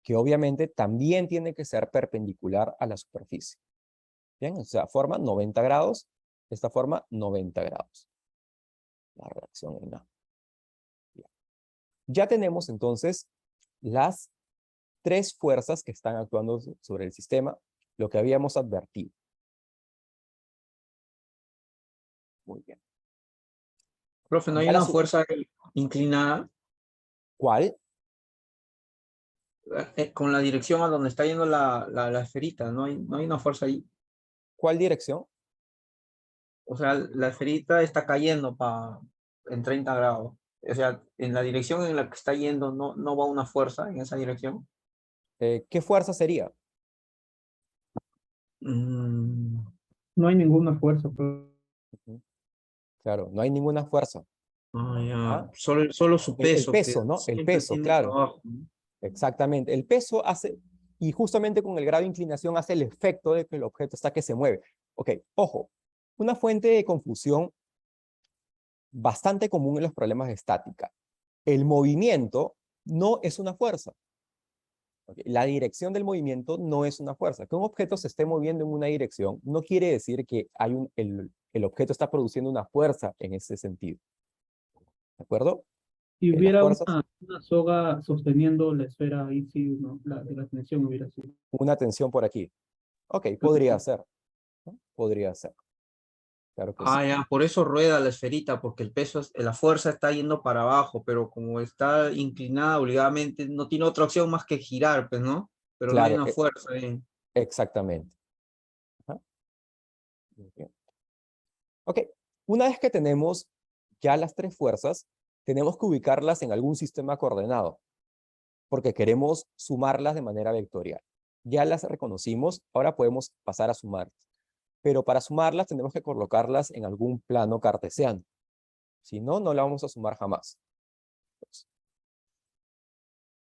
que obviamente también tiene que ser perpendicular a la superficie. Bien, o sea, forma 90 grados, esta forma 90 grados. La reacción en A. Bien. Ya tenemos entonces las 3 fuerzas que están actuando sobre el sistema, lo que habíamos advertido. Muy bien. Profe, ¿no hay Ya la una fuerza inclinada ¿Cuál? con la dirección a donde está yendo la esferita? ¿No hay una fuerza ahí? ¿Cuál dirección? O sea, la esferita está cayendo en 30 grados. O sea, en la dirección en la que está yendo no va una fuerza en esa dirección. ¿Qué fuerza sería? No hay ninguna fuerza. Ujú. Claro, no hay ninguna fuerza. Ya. ¿Ah? Solo su El peso. peso, que ¿no? El siempre peso, tiene claro. trabajo, ¿no? Exactamente. El peso hace, y justamente con el grado de inclinación hace el efecto de que el objeto está que se mueve. Ok, ojo, una fuente de confusión bastante común en los problemas de estática. El movimiento no es una fuerza. Okay, la dirección del movimiento no es una fuerza. Que un objeto se esté moviendo en una dirección no quiere decir que el objeto está produciendo una fuerza en ese sentido. ¿De acuerdo? Si Las hubiera fuerzas, una soga sosteniendo la esfera, ahí sí, ¿no? La tensión hubiera sido. una tensión por aquí. Ok, podría ser, ¿no? Podría ser. Claro que sí. Ya, por eso rueda la esferita, porque el peso, la fuerza está yendo para abajo, pero como está inclinada obligadamente, no tiene otra opción más que girar, pues, ¿no? Pero no hay Claro, una fuerza ahí. exactamente. Ajá. Muy bien. Ok, una vez que tenemos ya las 3 fuerzas, tenemos que ubicarlas en algún sistema coordenado, porque queremos sumarlas de manera vectorial. Ya las reconocimos, ahora podemos pasar a sumarlas. Pero para sumarlas tenemos que colocarlas en algún plano cartesiano. Si no, no la vamos a sumar jamás. Entonces,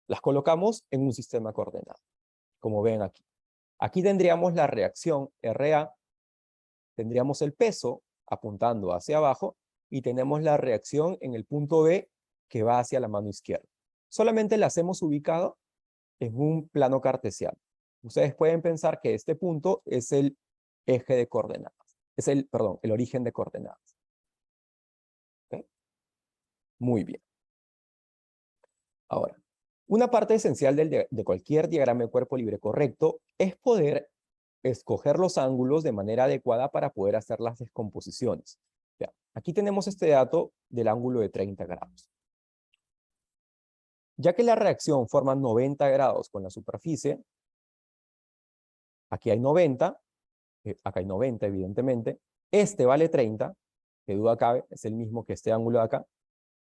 las colocamos en un sistema coordenado, como ven aquí. Aquí tendríamos la reacción RA, tendríamos el peso apuntando hacia abajo y tenemos la reacción en el punto B que va hacia la mano izquierda. Solamente las hemos ubicado en un plano cartesiano. Ustedes pueden pensar que este punto es el eje de coordenadas. Es el origen de coordenadas. ¿Okay? Muy bien. Ahora, una parte esencial de cualquier diagrama de cuerpo libre correcto es poder escoger los ángulos de manera adecuada para poder hacer las descomposiciones. Ya, aquí tenemos este dato del ángulo de 30 grados. Ya que la reacción forma 90 grados con la superficie, aquí hay 90, acá hay 90 evidentemente, este vale 30, que duda cabe, es el mismo que este ángulo de acá.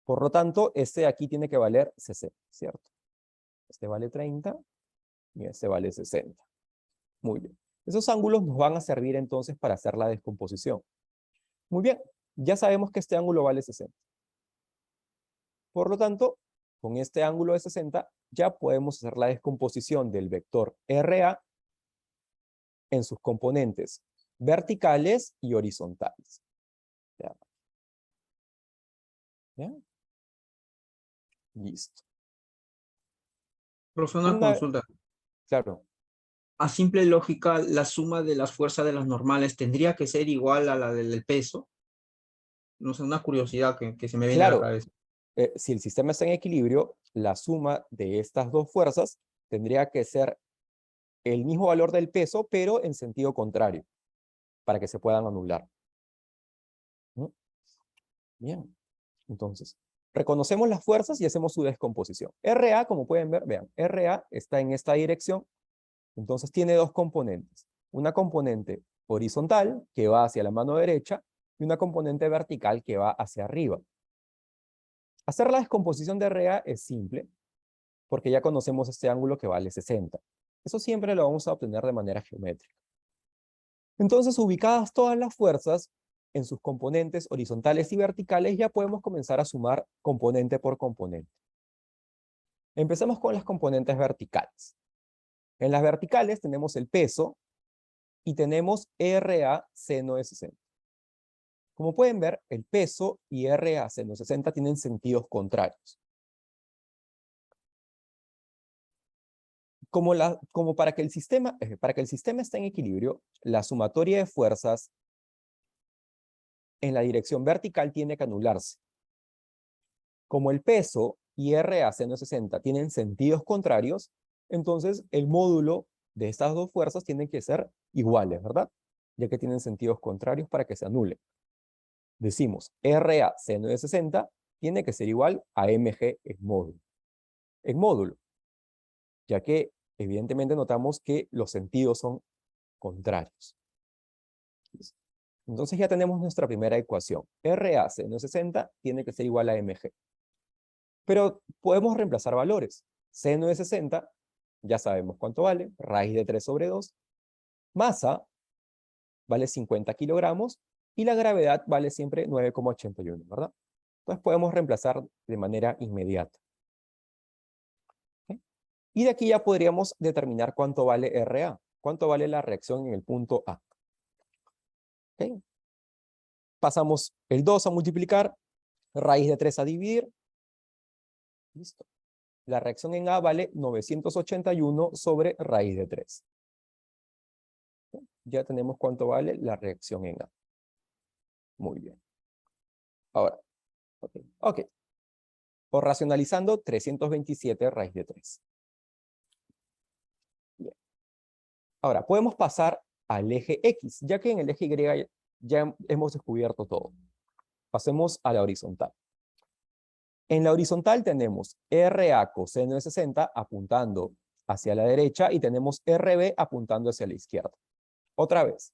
Por lo tanto, este de aquí tiene que valer 60, ¿cierto? Este vale 30 y este vale 60. Muy bien. Esos ángulos nos van a servir entonces para hacer la descomposición. Muy bien, ya sabemos que este ángulo vale 60. Por lo tanto, con este ángulo de 60 ya podemos hacer la descomposición del vector RA en sus componentes verticales y horizontales. ¿Ya? ¿Ya? Listo. Profesor, una consulta. Claro. A simple lógica, la suma de las fuerzas de las normales tendría que ser igual a la del peso. No sé, una curiosidad que se me viene a la Claro, cabeza. si el sistema está en equilibrio, la suma de estas dos fuerzas tendría que ser el mismo valor del peso, pero en sentido contrario, para que se puedan anular. ¿Mm? Bien, entonces, reconocemos las fuerzas y hacemos su descomposición. RA, como pueden ver, vean, RA está en esta dirección, entonces tiene dos componentes. Una componente horizontal, que va hacia la mano derecha, y una componente vertical, que va hacia arriba. Hacer la descomposición de RA es simple, porque ya conocemos este ángulo que vale 60. Eso siempre lo vamos a obtener de manera geométrica. Entonces, ubicadas todas las fuerzas en sus componentes horizontales y verticales, ya podemos comenzar a sumar componente por componente. Empezamos con las componentes verticales. En las verticales tenemos el peso y tenemos RA seno de 60. Como pueden ver, el peso y RA seno de 60 tienen sentidos contrarios. Como para que el sistema esté en equilibrio, la sumatoria de fuerzas en la dirección vertical tiene que anularse. Como el peso y RA seno de 60 tienen sentidos contrarios, entonces el módulo de estas dos fuerzas tienen que ser iguales, ¿verdad? Ya que tienen sentidos contrarios para que se anulen. Decimos, RA seno de 60 tiene que ser igual a mg en módulo. En módulo, ya que evidentemente notamos que los sentidos son contrarios. Entonces ya tenemos nuestra primera ecuación. RA seno de 60 tiene que ser igual a mg. Pero podemos reemplazar valores. Seno de 60, ya sabemos cuánto vale, raíz de 3 sobre 2. Masa vale 50 kilogramos y la gravedad vale siempre 9,81, ¿verdad? Entonces podemos reemplazar de manera inmediata. ¿Okay? Y de aquí ya podríamos determinar cuánto vale RA, cuánto vale la reacción en el punto A. ¿Okay? Pasamos el 2 a multiplicar, raíz de 3 a dividir. Listo. La reacción en A vale 981 sobre raíz de 3. ¿Okay? Ya tenemos cuánto vale la reacción en A. Muy bien. Ahora, ok. O racionalizando, 327 raíz de 3. Bien. Ahora, podemos pasar al eje X, ya que en el eje Y ya hemos descubierto todo. Pasemos a la horizontal. En la horizontal tenemos RA coseno de 60 apuntando hacia la derecha y tenemos RB apuntando hacia la izquierda. Otra vez,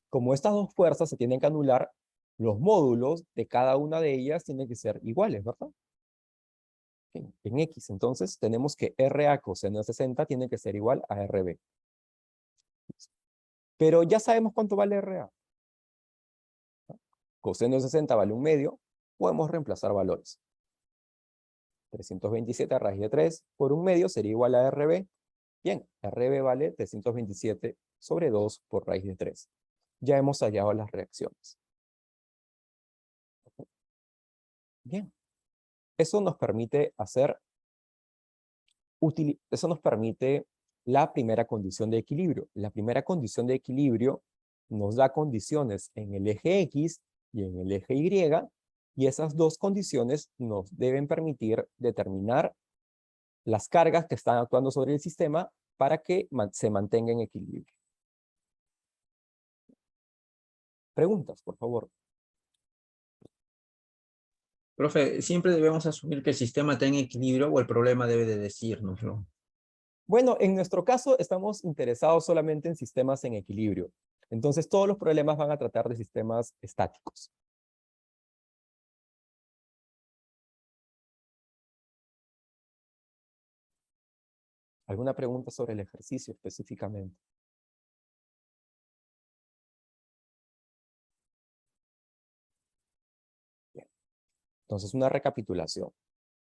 como estas dos fuerzas se tienen que anular, los módulos de cada una de ellas tienen que ser iguales, ¿verdad? En X, entonces, tenemos que RA coseno de 60 tiene que ser igual a RB. Pero ya sabemos cuánto vale RA. Coseno de 60 vale 1/2. Podemos reemplazar valores. 327 raíz de 3 por 1/2 sería igual a RB. Bien, RB vale 327 sobre 2 por raíz de 3. Ya hemos hallado las reacciones. Bien. Eso nos permite la primera condición de equilibrio. La primera condición de equilibrio nos da condiciones en el eje X y en el eje Y, y esas dos condiciones nos deben permitir determinar las cargas que están actuando sobre el sistema para que se mantenga en equilibrio. Preguntas, por favor. Profe, siempre debemos asumir que el sistema está en equilibrio o el problema debe de decírnoslo. Bueno, en nuestro caso estamos interesados solamente en sistemas en equilibrio. Entonces todos los problemas van a tratar de sistemas estáticos. ¿Alguna pregunta sobre el ejercicio específicamente? Bien. Entonces, una recapitulación.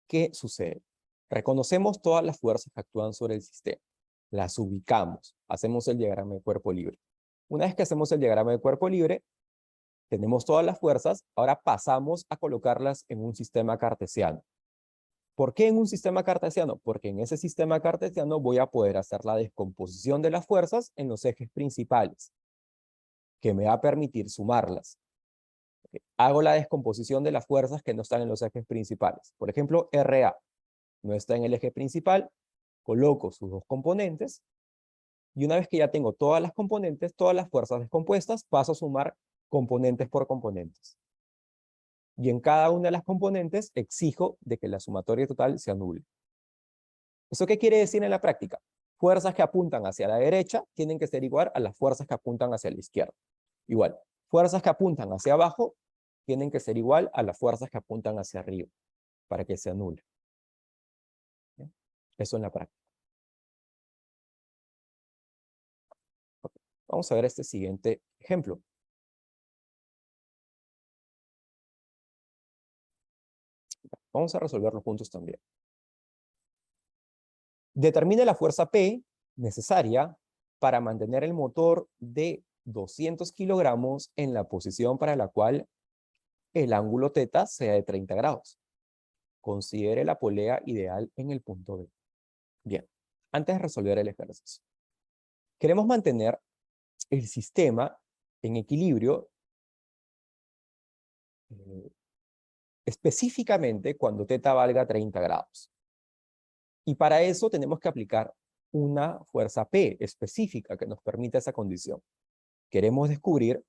¿Qué sucede? Reconocemos todas las fuerzas que actúan sobre el sistema. Las ubicamos. Hacemos el diagrama de cuerpo libre. Una vez que hacemos el diagrama de cuerpo libre, tenemos todas las fuerzas. Ahora pasamos a colocarlas en un sistema cartesiano. ¿Por qué en un sistema cartesiano? Porque en ese sistema cartesiano voy a poder hacer la descomposición de las fuerzas en los ejes principales, que me va a permitir sumarlas. Hago la descomposición de las fuerzas que no están en los ejes principales. Por ejemplo, RA no está en el eje principal, coloco sus dos componentes, y una vez que ya tengo todas las componentes, todas las fuerzas descompuestas, paso a sumar componentes por componentes. Y en cada una de las componentes exijo de que la sumatoria total se anule. ¿Eso qué quiere decir en la práctica? Fuerzas que apuntan hacia la derecha tienen que ser igual a las fuerzas que apuntan hacia la izquierda. Igual, fuerzas que apuntan hacia abajo tienen que ser igual a las fuerzas que apuntan hacia arriba, para que se anule. ¿Bien? Eso en la práctica. Okay. Vamos a ver este siguiente ejemplo. Vamos a resolverlo juntos también. Determine la fuerza P necesaria para mantener el motor de 200 kilogramos en la posición para la cual el ángulo θ sea de 30 grados. Considere la polea ideal en el punto B. Bien, antes de resolver el ejercicio, queremos mantener el sistema en equilibrio específicamente cuando θ valga 30 grados. Y para eso tenemos que aplicar una fuerza P específica que nos permita esa condición. Queremos descubrir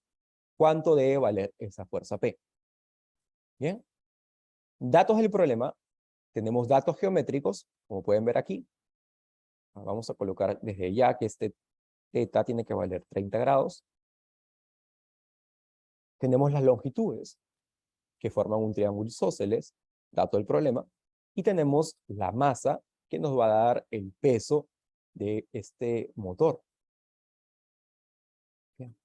cuánto debe valer esa fuerza P. Bien. Datos del problema. Tenemos datos geométricos, como pueden ver aquí. Vamos a colocar desde ya que este θ tiene que valer 30 grados. Tenemos las longitudes, que forman un triángulo isósceles, dato del problema. Y tenemos la masa, que nos va a dar el peso de este motor. Bien.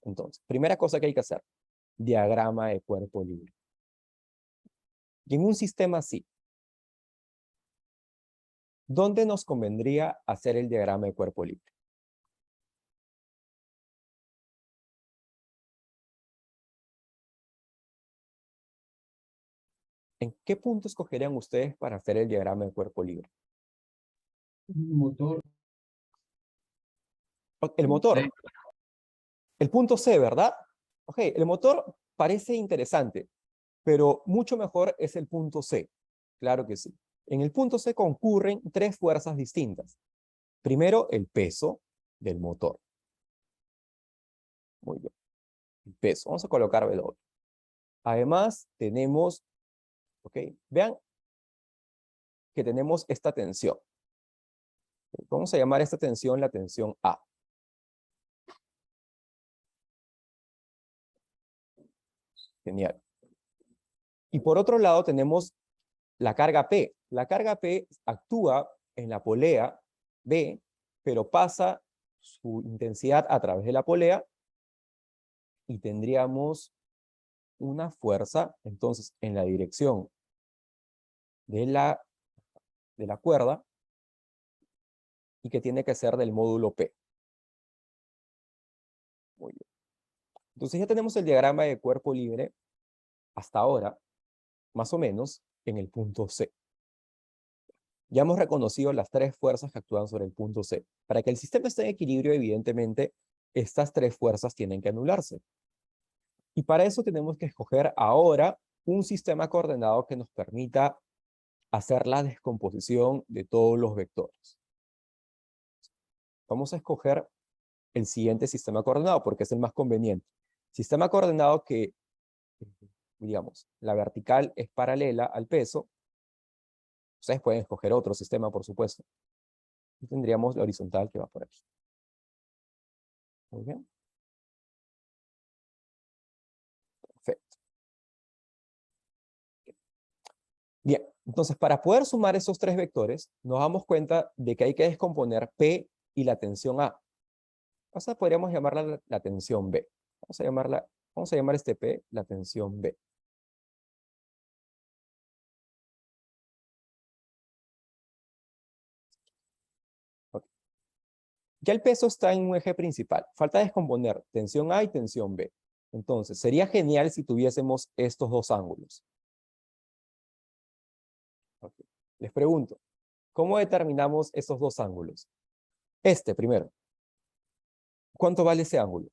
Entonces, primera cosa que hay que hacer, diagrama de cuerpo libre. Y en un sistema así, ¿dónde nos convendría hacer el diagrama de cuerpo libre? ¿En qué punto escogerían ustedes para hacer el diagrama de cuerpo libre? Motor. El motor. El punto C, ¿verdad? Ok, el motor parece interesante, pero mucho mejor es el punto C. Claro que sí. En el punto C concurren tres fuerzas distintas. Primero, el peso del motor. Muy bien. El peso. Vamos a colocar W. Además, tenemos, ok, vean que tenemos esta tensión. Vamos a llamar esta tensión la tensión A. Genial. Y por otro lado tenemos la carga P. La carga P actúa en la polea B, pero pasa su intensidad a través de la polea y tendríamos una fuerza, entonces, en la dirección de la cuerda y que tiene que ser del módulo P. Muy bien. Entonces ya tenemos el diagrama de cuerpo libre hasta ahora, más o menos, en el punto C. Ya hemos reconocido las tres fuerzas que actúan sobre el punto C. Para que el sistema esté en equilibrio, evidentemente, estas tres fuerzas tienen que anularse. Y para eso tenemos que escoger ahora un sistema coordenado que nos permita hacer la descomposición de todos los vectores. Vamos a escoger el siguiente sistema coordenado porque es el más conveniente. Sistema coordenado que digamos, la vertical es paralela al peso. Ustedes pueden escoger otro sistema, por supuesto. Y tendríamos la horizontal que va por aquí. Muy bien. Perfecto. Bien, entonces para poder sumar esos tres vectores, nos damos cuenta de que hay que descomponer P y la tensión A. O sea, podríamos llamarla la tensión B. Vamos a llamar este P la tensión B. Ok. Ya el peso está en un eje principal. Falta descomponer tensión A y tensión B. Entonces, sería genial si tuviésemos estos dos ángulos. Okay. Les pregunto, ¿cómo determinamos esos dos ángulos? Este primero. ¿Cuánto vale ese ángulo?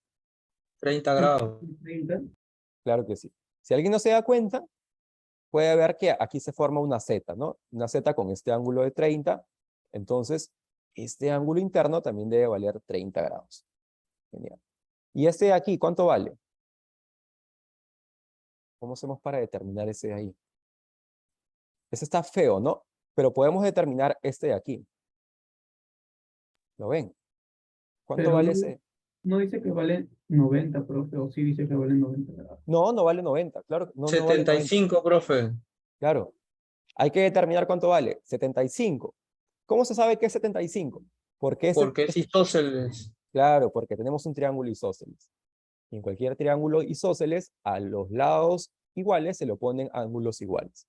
30 grados. 30. Claro que sí. Si alguien no se da cuenta, puede ver que aquí se forma una Z, ¿no? Una Z con este ángulo de 30. Entonces, este ángulo interno también debe valer 30 grados. Genial. ¿Y este de aquí cuánto vale? ¿Cómo hacemos para determinar ese de ahí? Ese está feo, ¿no? Pero podemos determinar este de aquí. ¿Lo ven? ¿Cuánto Pero vale no, ese? no dice que vale 90, profe, o sí dice que vale 90 grados. No, no vale 90. Claro, no vale 90. 75, profe. Claro. Hay que determinar cuánto vale. 75. ¿Cómo se sabe que es 75? Porque Porque es isósceles. claro, porque tenemos un triángulo isósceles. Y en cualquier triángulo isósceles, a los lados iguales se le ponen ángulos iguales.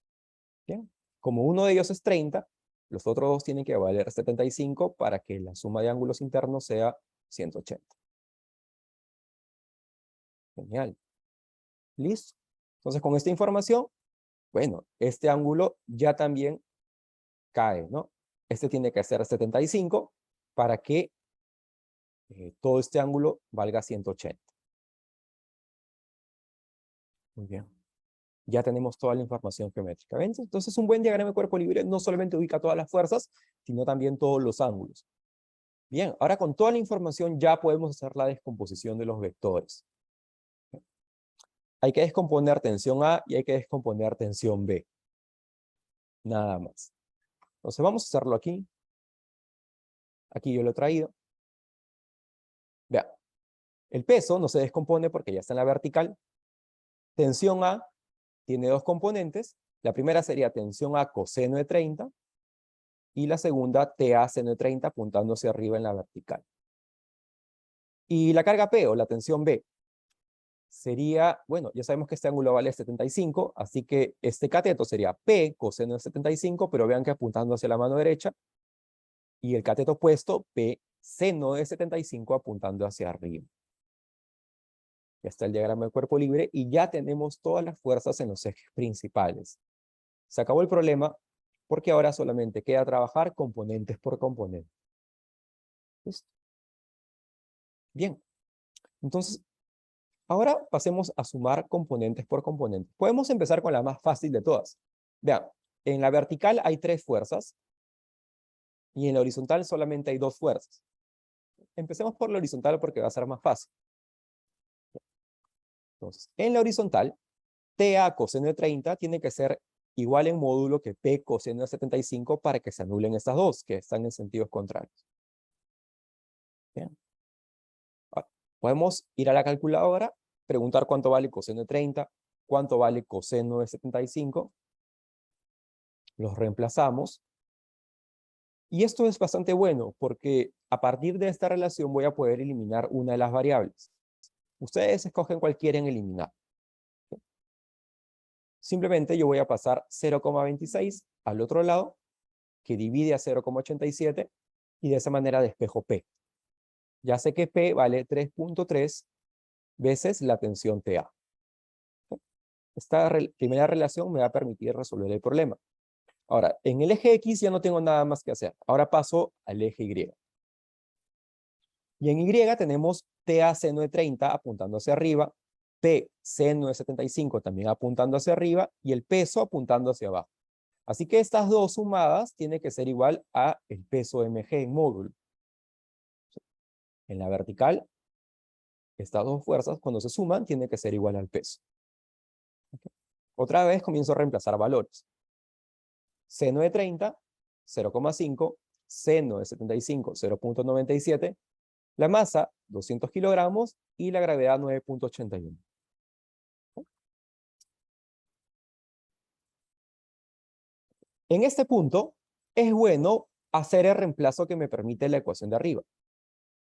¿Bien? Como uno de ellos es 30, los otros dos tienen que valer 75 para que la suma de ángulos internos sea 180. Genial. Listo. Entonces, con esta información, bueno, este ángulo ya también cae, ¿no? Este tiene que ser 75 para que todo este ángulo valga 180. Muy bien. Ya tenemos toda la información geométrica. ¿Ven? Entonces, un buen diagrama de cuerpo libre no solamente ubica todas las fuerzas, sino también todos los ángulos. Bien, ahora con toda la información ya podemos hacer la descomposición de los vectores. Hay que descomponer tensión A y hay que descomponer tensión B. Nada más. Entonces vamos a hacerlo aquí. Aquí yo lo he traído. Vean, el peso no se descompone porque ya está en la vertical. Tensión A tiene dos componentes. La primera sería tensión A coseno de 30 y la segunda TA seno de 30 apuntando hacia arriba en la vertical. Y la carga P o la tensión B sería, bueno, ya sabemos que este ángulo vale 75, así que este cateto sería P coseno de 75, pero vean que apuntando hacia la mano derecha, y el cateto opuesto, P seno de 75 apuntando hacia arriba. Ya está el diagrama de cuerpo libre y ya tenemos todas las fuerzas en los ejes principales. Se acabó el problema porque ahora solamente queda trabajar componentes por componente. ¿Listo? Bien. Entonces, ahora pasemos a sumar componentes por componente. Podemos empezar con la más fácil de todas. Vean, en la vertical hay 3 fuerzas y en la horizontal solamente hay 2 fuerzas. Empecemos por la horizontal porque va a ser más fácil. Entonces, en la horizontal, TA coseno de 30 tiene que ser igual en módulo que P coseno de 75 para que se anulen estas dos, que están en sentidos contrarios. Bien. Ahora, podemos ir a la calculadora, preguntar cuánto vale coseno de 30, cuánto vale coseno de 75. Los reemplazamos. Y esto es bastante bueno porque a partir de esta relación voy a poder eliminar una de las variables. Ustedes escogen cuál quieren eliminar. Simplemente yo voy a pasar 0,26 al otro lado, que divide a 0,87, y de esa manera despejo P. Ya sé que P vale 3.3 veces la tensión TA. Esta primera relación me va a permitir resolver el problema. Ahora, en el eje X ya no tengo nada más que hacer. Ahora paso al eje Y. Y en Y tenemos TA seno de 30 apuntando hacia arriba, P seno de 75 también apuntando hacia arriba y el peso apuntando hacia abajo. Así que estas dos sumadas tienen que ser igual a el peso mg en módulo. En la vertical, estas dos fuerzas cuando se suman tienen que ser igual al peso. Otra vez comienzo a reemplazar valores. Seno de 30, 0,5. Seno de 75, 0,97. La masa, 200 kilogramos. Y la gravedad, 9,81. En este punto, es bueno hacer el reemplazo que me permite la ecuación de arriba.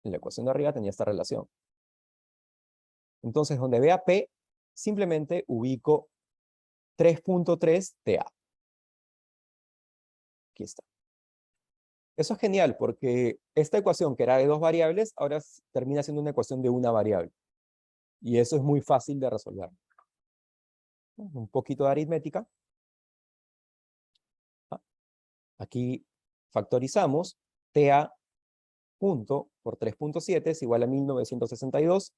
En la ecuación de arriba tenía esta relación. Entonces, donde vea P, simplemente ubico 3,3 TA. Aquí está. Eso es genial porque esta ecuación que era de 2 variables, ahora termina siendo una ecuación de una variable. Y eso es muy fácil de resolver. Un poquito de aritmética. Aquí factorizamos. TA punto por 3,7 es igual a 1962.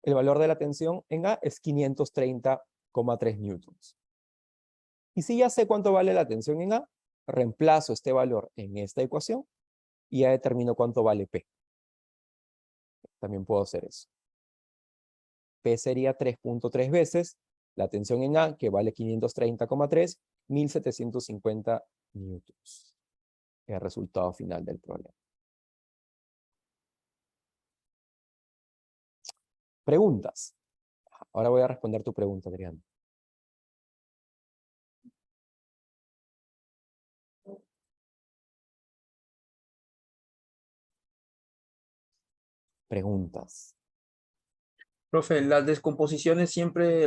El valor de la tensión en A es 530,3 newtons. Y si ya sé cuánto vale la tensión en A, reemplazo este valor en esta ecuación y ya determino cuánto vale P. También puedo hacer eso. P sería 3,3 veces la tensión en A, que vale 530,3, 1750 newtons. El resultado final del problema. Preguntas. Ahora voy a responder tu pregunta, Adrián. Preguntas. Profe, las descomposiciones siempre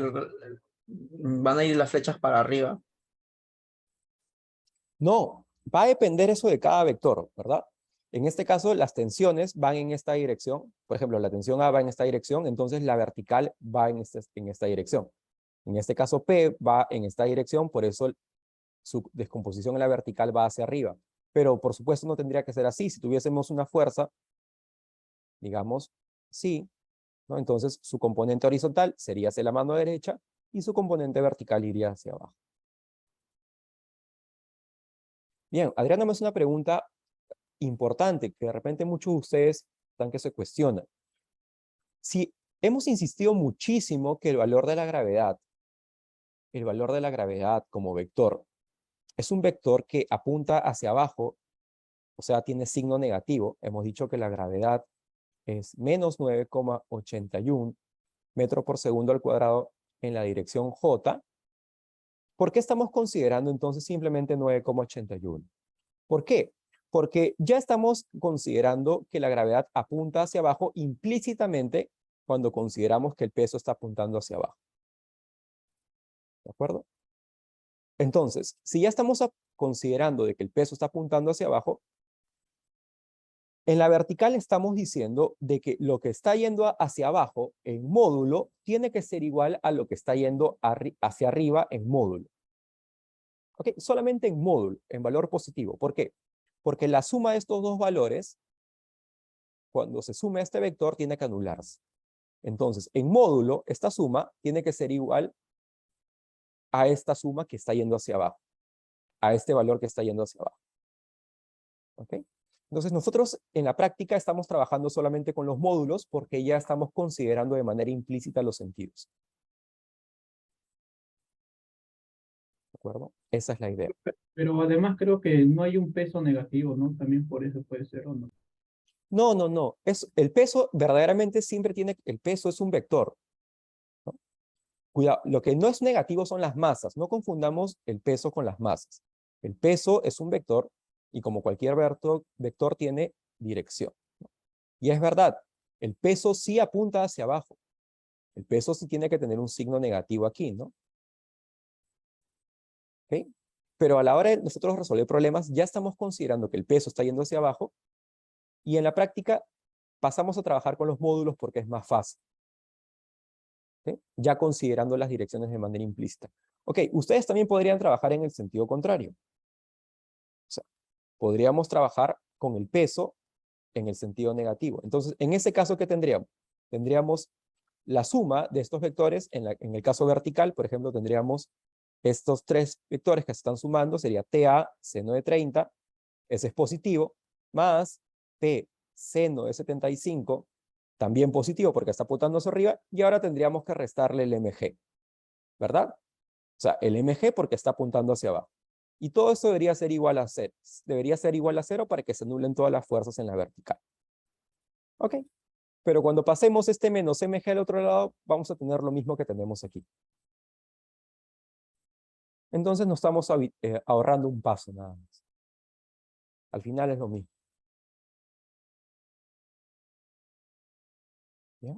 van a ir las flechas para arriba. No, va a depender eso de cada vector, ¿verdad? En este caso, las tensiones van en esta dirección. Por ejemplo, la tensión A va en esta dirección, entonces la vertical va en esta dirección. En este caso, P va en esta dirección, por eso su descomposición en la vertical va hacia arriba. Pero, por supuesto, no tendría que ser así. Si tuviésemos una fuerza, digamos, sí, ¿no? Entonces, su componente horizontal sería hacia la mano derecha y su componente vertical iría hacia abajo. Bien, Adriana me hace una pregunta importante que de repente muchos de ustedes están que se cuestionan. Si hemos insistido muchísimo que el valor de la gravedad como vector, es un vector que apunta hacia abajo, o sea, tiene signo negativo. Hemos dicho que la gravedad es menos 9,81 metros por segundo al cuadrado en la dirección J. ¿Por qué estamos considerando entonces simplemente 9,81? ¿Por qué? Porque ya estamos considerando que la gravedad apunta hacia abajo implícitamente cuando consideramos que el peso está apuntando hacia abajo. ¿De acuerdo? Entonces, si ya estamos considerando de que el peso está apuntando hacia abajo, en la vertical estamos diciendo de que lo que está yendo hacia abajo en módulo tiene que ser igual a lo que está yendo hacia arriba en módulo. ¿Ok? Solamente en módulo, en valor positivo. ¿Por qué? Porque la suma de estos dos valores, cuando se sume a este vector, tiene que anularse. Entonces, en módulo, esta suma tiene que ser igual a esta suma que está yendo hacia abajo. A este valor que está yendo hacia abajo. ¿Ok? Entonces, nosotros en la práctica estamos trabajando solamente con los módulos porque ya estamos considerando de manera implícita los sentidos. ¿De acuerdo? Esa es la idea. Pero además creo que no hay un peso negativo, ¿no? También por eso puede ser, ¿o no? No, no, no. El peso verdaderamente siempre tiene, el peso es un vector. ¿No? Cuidado, lo que no es negativo son las masas. No confundamos el peso con las masas. El peso es un vector y como cualquier vector tiene dirección. ¿No? Y es verdad, el peso sí apunta hacia abajo. El peso sí tiene que tener un signo negativo aquí, ¿no? ¿Ok? Pero a la hora de nosotros resolver problemas, ya estamos considerando que el peso está yendo hacia abajo y en la práctica pasamos a trabajar con los módulos porque es más fácil. ¿Ok? Ya considerando las direcciones de manera implícita. Ok, ustedes también podrían trabajar en el sentido contrario. O sea, podríamos trabajar con el peso en el sentido negativo. Entonces, en ese caso, ¿qué tendríamos? Tendríamos la suma de estos vectores, en el caso vertical, por ejemplo, tendríamos estos tres vectores que se están sumando, sería TA seno de 30, ese es positivo, más P seno de 75, también positivo porque está apuntando hacia arriba, y ahora tendríamos que restarle el mg, ¿verdad? O sea, el mg porque está apuntando hacia abajo. Y todo esto debería ser igual a 0. Debería ser igual a 0 para que se anulen todas las fuerzas en la vertical. ¿Ok? Pero cuando pasemos este menos mg al otro lado, vamos a tener lo mismo que tenemos aquí. Entonces nos estamos ahorrando un paso nada más. Al final es lo mismo. ¿Ya?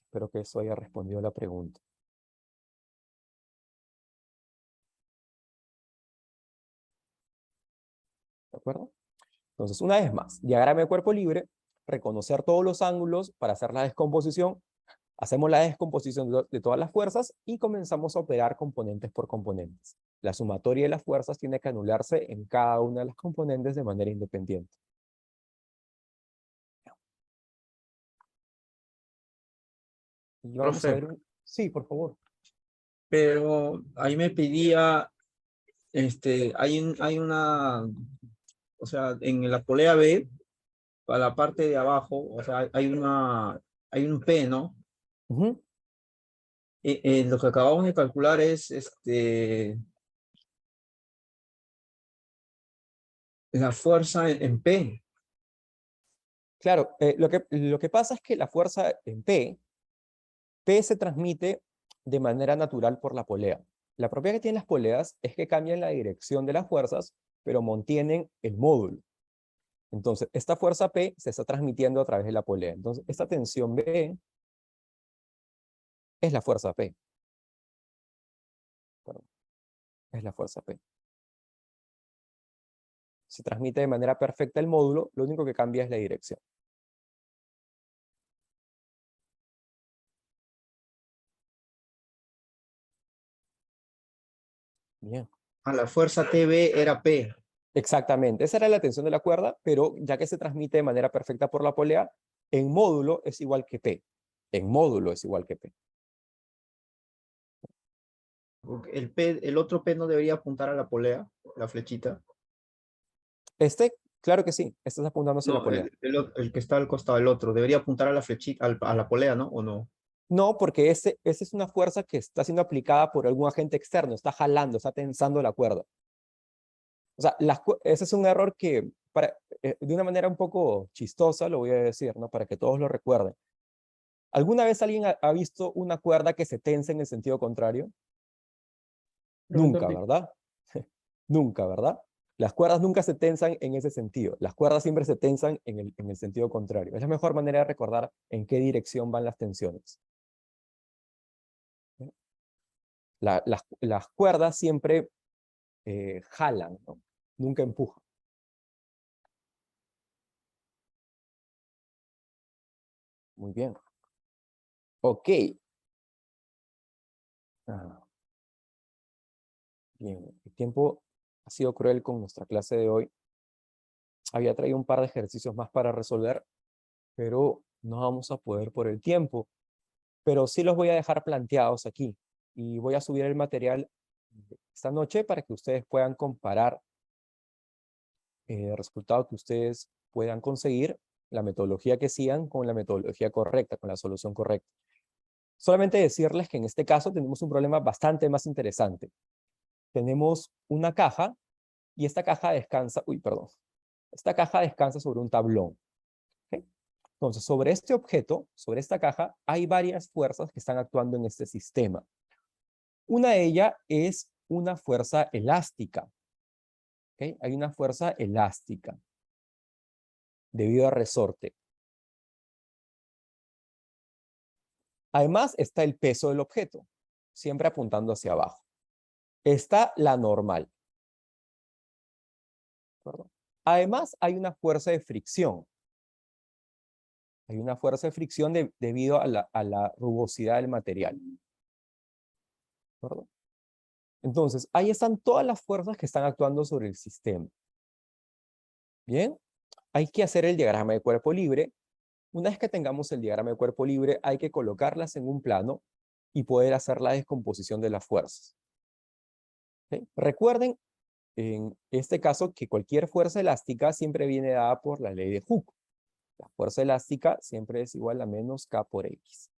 Espero que eso haya respondido a la pregunta. ¿De acuerdo? Entonces, una vez más, diagrama de cuerpo libre, reconocer todos los ángulos para hacer la descomposición. Hacemos la descomposición de todas las fuerzas y comenzamos a operar componentes por componentes. La sumatoria de las fuerzas tiene que anularse en cada una de las componentes de manera independiente. Y vamos a Profe. ver. Sí, por favor. Pero ahí me pedía, hay una, o sea, en la polea B, para la parte de abajo, o sea, hay un P, ¿no? Ujú. Lo que acabamos de calcular es, la fuerza en P. Claro, lo que pasa es que la fuerza en P se transmite de manera natural por la polea. La propiedad que tienen las poleas es que cambian la dirección de las fuerzas, pero mantienen el módulo. Entonces, esta fuerza P se está transmitiendo a través de la polea. Entonces, esta tensión B es la fuerza P. Perdón, es la fuerza P. Se transmite de manera perfecta el módulo, lo único que cambia es la dirección. Bien. A la fuerza TB era P. Exactamente, esa era la tensión de la cuerda, pero ya que se transmite de manera perfecta por la polea, en módulo es igual que P. En módulo es igual que P. El otro P no debería apuntar a la polea, la flechita. Claro que sí, estás apuntando hacia la No, polea. el que está al costado del otro, debería apuntar a la flechita, a la polea, ¿no? ¿O no? No, porque esa es una fuerza que está siendo aplicada por algún agente externo, está jalando, está tensando la cuerda. O sea, ese es un error que, de una manera un poco chistosa, lo voy a decir, ¿no? Para que todos lo recuerden. ¿Alguna vez alguien ha visto una cuerda que se tensa en el sentido contrario? Profesor, Nunca, ¿verdad? Nunca, ¿verdad? Las cuerdas nunca se tensan en ese sentido. Las cuerdas siempre se tensan en el sentido contrario. Es la mejor manera de recordar en qué dirección van las tensiones. Las cuerdas siempre jalan, ¿no? Nunca empujan. Muy bien. Ok. Ah, bien, el tiempo ha sido cruel con nuestra clase de hoy. Había traído un par de ejercicios más para resolver, pero no vamos a poder por el tiempo. Pero sí los voy a dejar planteados aquí. Y voy a subir el material esta noche para que ustedes puedan comparar el resultado que ustedes puedan conseguir, la metodología que sigan con la metodología correcta, con la solución correcta. Solamente decirles que en este caso tenemos un problema bastante más interesante. Tenemos una caja y esta caja descansa, esta caja descansa sobre un tablón. ¿Okay? Entonces, sobre este objeto, sobre esta caja, hay varias fuerzas que están actuando en este sistema. Una de ellas es una fuerza elástica. ¿Okay? Hay una fuerza elástica debido a resorte. Además está el peso del objeto, siempre apuntando hacia abajo. Está la normal. ¿De acuerdo? Además hay una fuerza de fricción. Hay una fuerza de fricción debido a la rugosidad del material. ¿De acuerdo? Entonces, ahí están todas las fuerzas que están actuando sobre el sistema. Bien, hay que hacer el diagrama de cuerpo libre. Una vez que tengamos el diagrama de cuerpo libre, hay que colocarlas en un plano y poder hacer la descomposición de las fuerzas. ¿Okay? Recuerden, en este caso, que cualquier fuerza elástica siempre viene dada por la ley de Hooke. La fuerza elástica siempre es igual a menos K por X.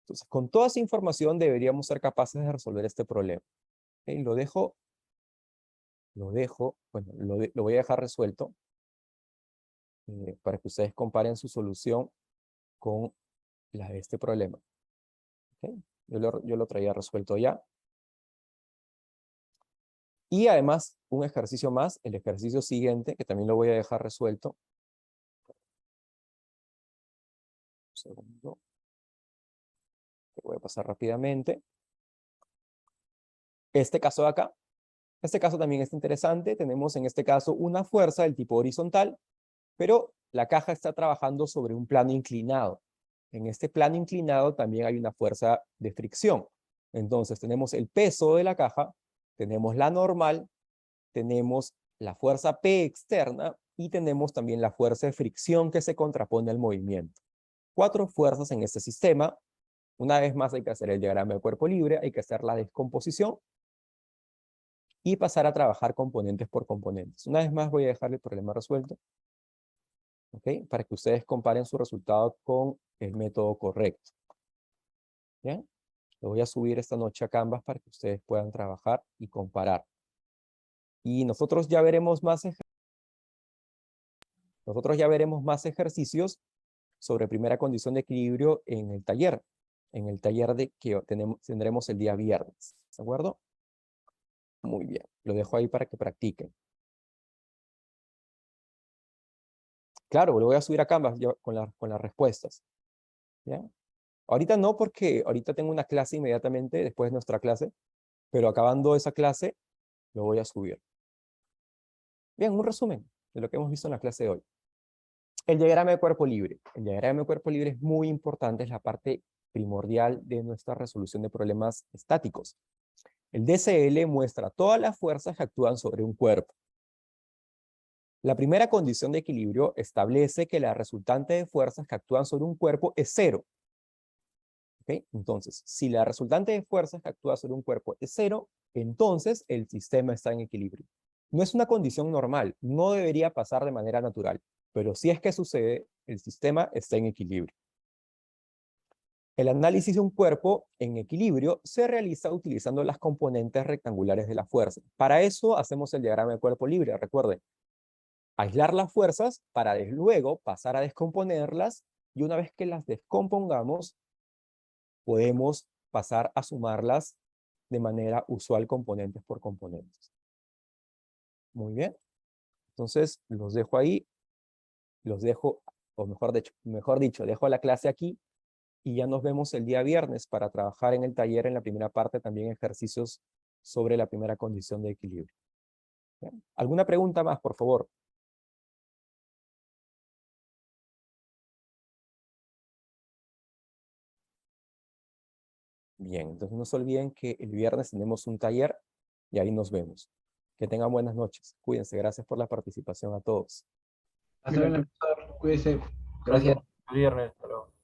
¿Okay? Entonces, con toda esa información deberíamos ser capaces de resolver este problema. ¿Ok? Bueno, lo voy a dejar resuelto para que ustedes comparen su solución con la de este problema. ¿Ok? Yo lo traía resuelto ya. Y además, un ejercicio más, el ejercicio siguiente, que también lo voy a dejar resuelto. Un segundo. Lo voy a pasar rápidamente. Este caso de acá. Este caso también es interesante. Tenemos en este caso una fuerza del tipo horizontal, pero la caja está trabajando sobre un plano inclinado. En este plano inclinado también hay una fuerza de fricción. Entonces tenemos el peso de la caja, tenemos la normal, tenemos la fuerza P externa y tenemos también la fuerza de fricción que se contrapone al movimiento. 4 fuerzas en este sistema. Una vez más hay que hacer el diagrama de cuerpo libre, hay que hacer la descomposición y pasar a trabajar componentes por componentes. Una vez más voy a dejar el problema resuelto, ¿ok? Para que ustedes comparen su resultado con el método correcto. ¿Ya? Lo voy a subir esta noche a Canvas para que ustedes puedan trabajar y comparar. Y nosotros ya veremos más ejercicios sobre primera condición de equilibrio en el taller que tendremos el día viernes. ¿De acuerdo? Muy bien. Lo dejo ahí para que practiquen. Claro, lo voy a subir a Canvas con las respuestas. ¿Ya? Ahorita no, porque ahorita tengo una clase inmediatamente después de nuestra clase, pero acabando esa clase, lo voy a subir. Bien, un resumen de lo que hemos visto en la clase de hoy. El diagrama de cuerpo libre. El diagrama de cuerpo libre es muy importante, es la parte primordial de nuestra resolución de problemas estáticos. El DCL muestra todas las fuerzas que actúan sobre un cuerpo. La primera condición de equilibrio establece que la resultante de fuerzas que actúan sobre un cuerpo es 0. ¿Okay? Entonces, si la resultante de fuerzas que actúa sobre un cuerpo es 0, entonces el sistema está en equilibrio. No es una condición normal, no debería pasar de manera natural, pero si es que sucede, el sistema está en equilibrio. El análisis de un cuerpo en equilibrio se realiza utilizando las componentes rectangulares de la fuerza. Para eso hacemos el diagrama de cuerpo libre, recuerden. Aislar las fuerzas para luego pasar a descomponerlas y una vez que las descompongamos, podemos pasar a sumarlas de manera usual componentes por componentes. Muy bien. Entonces, los dejo ahí. Los dejo, o mejor dicho, dejo la clase aquí y ya nos vemos el día viernes para trabajar en el taller en la primera parte también ejercicios sobre la primera condición de equilibrio. ¿Bien? ¿Alguna pregunta más, por favor? Bien, entonces no se olviden que el viernes tenemos un taller y ahí nos vemos. Que tengan buenas noches. Cuídense. Gracias por la participación a todos. Hasta luego, profesor. Cuídese. Gracias. Gracias. El viernes, hasta luego.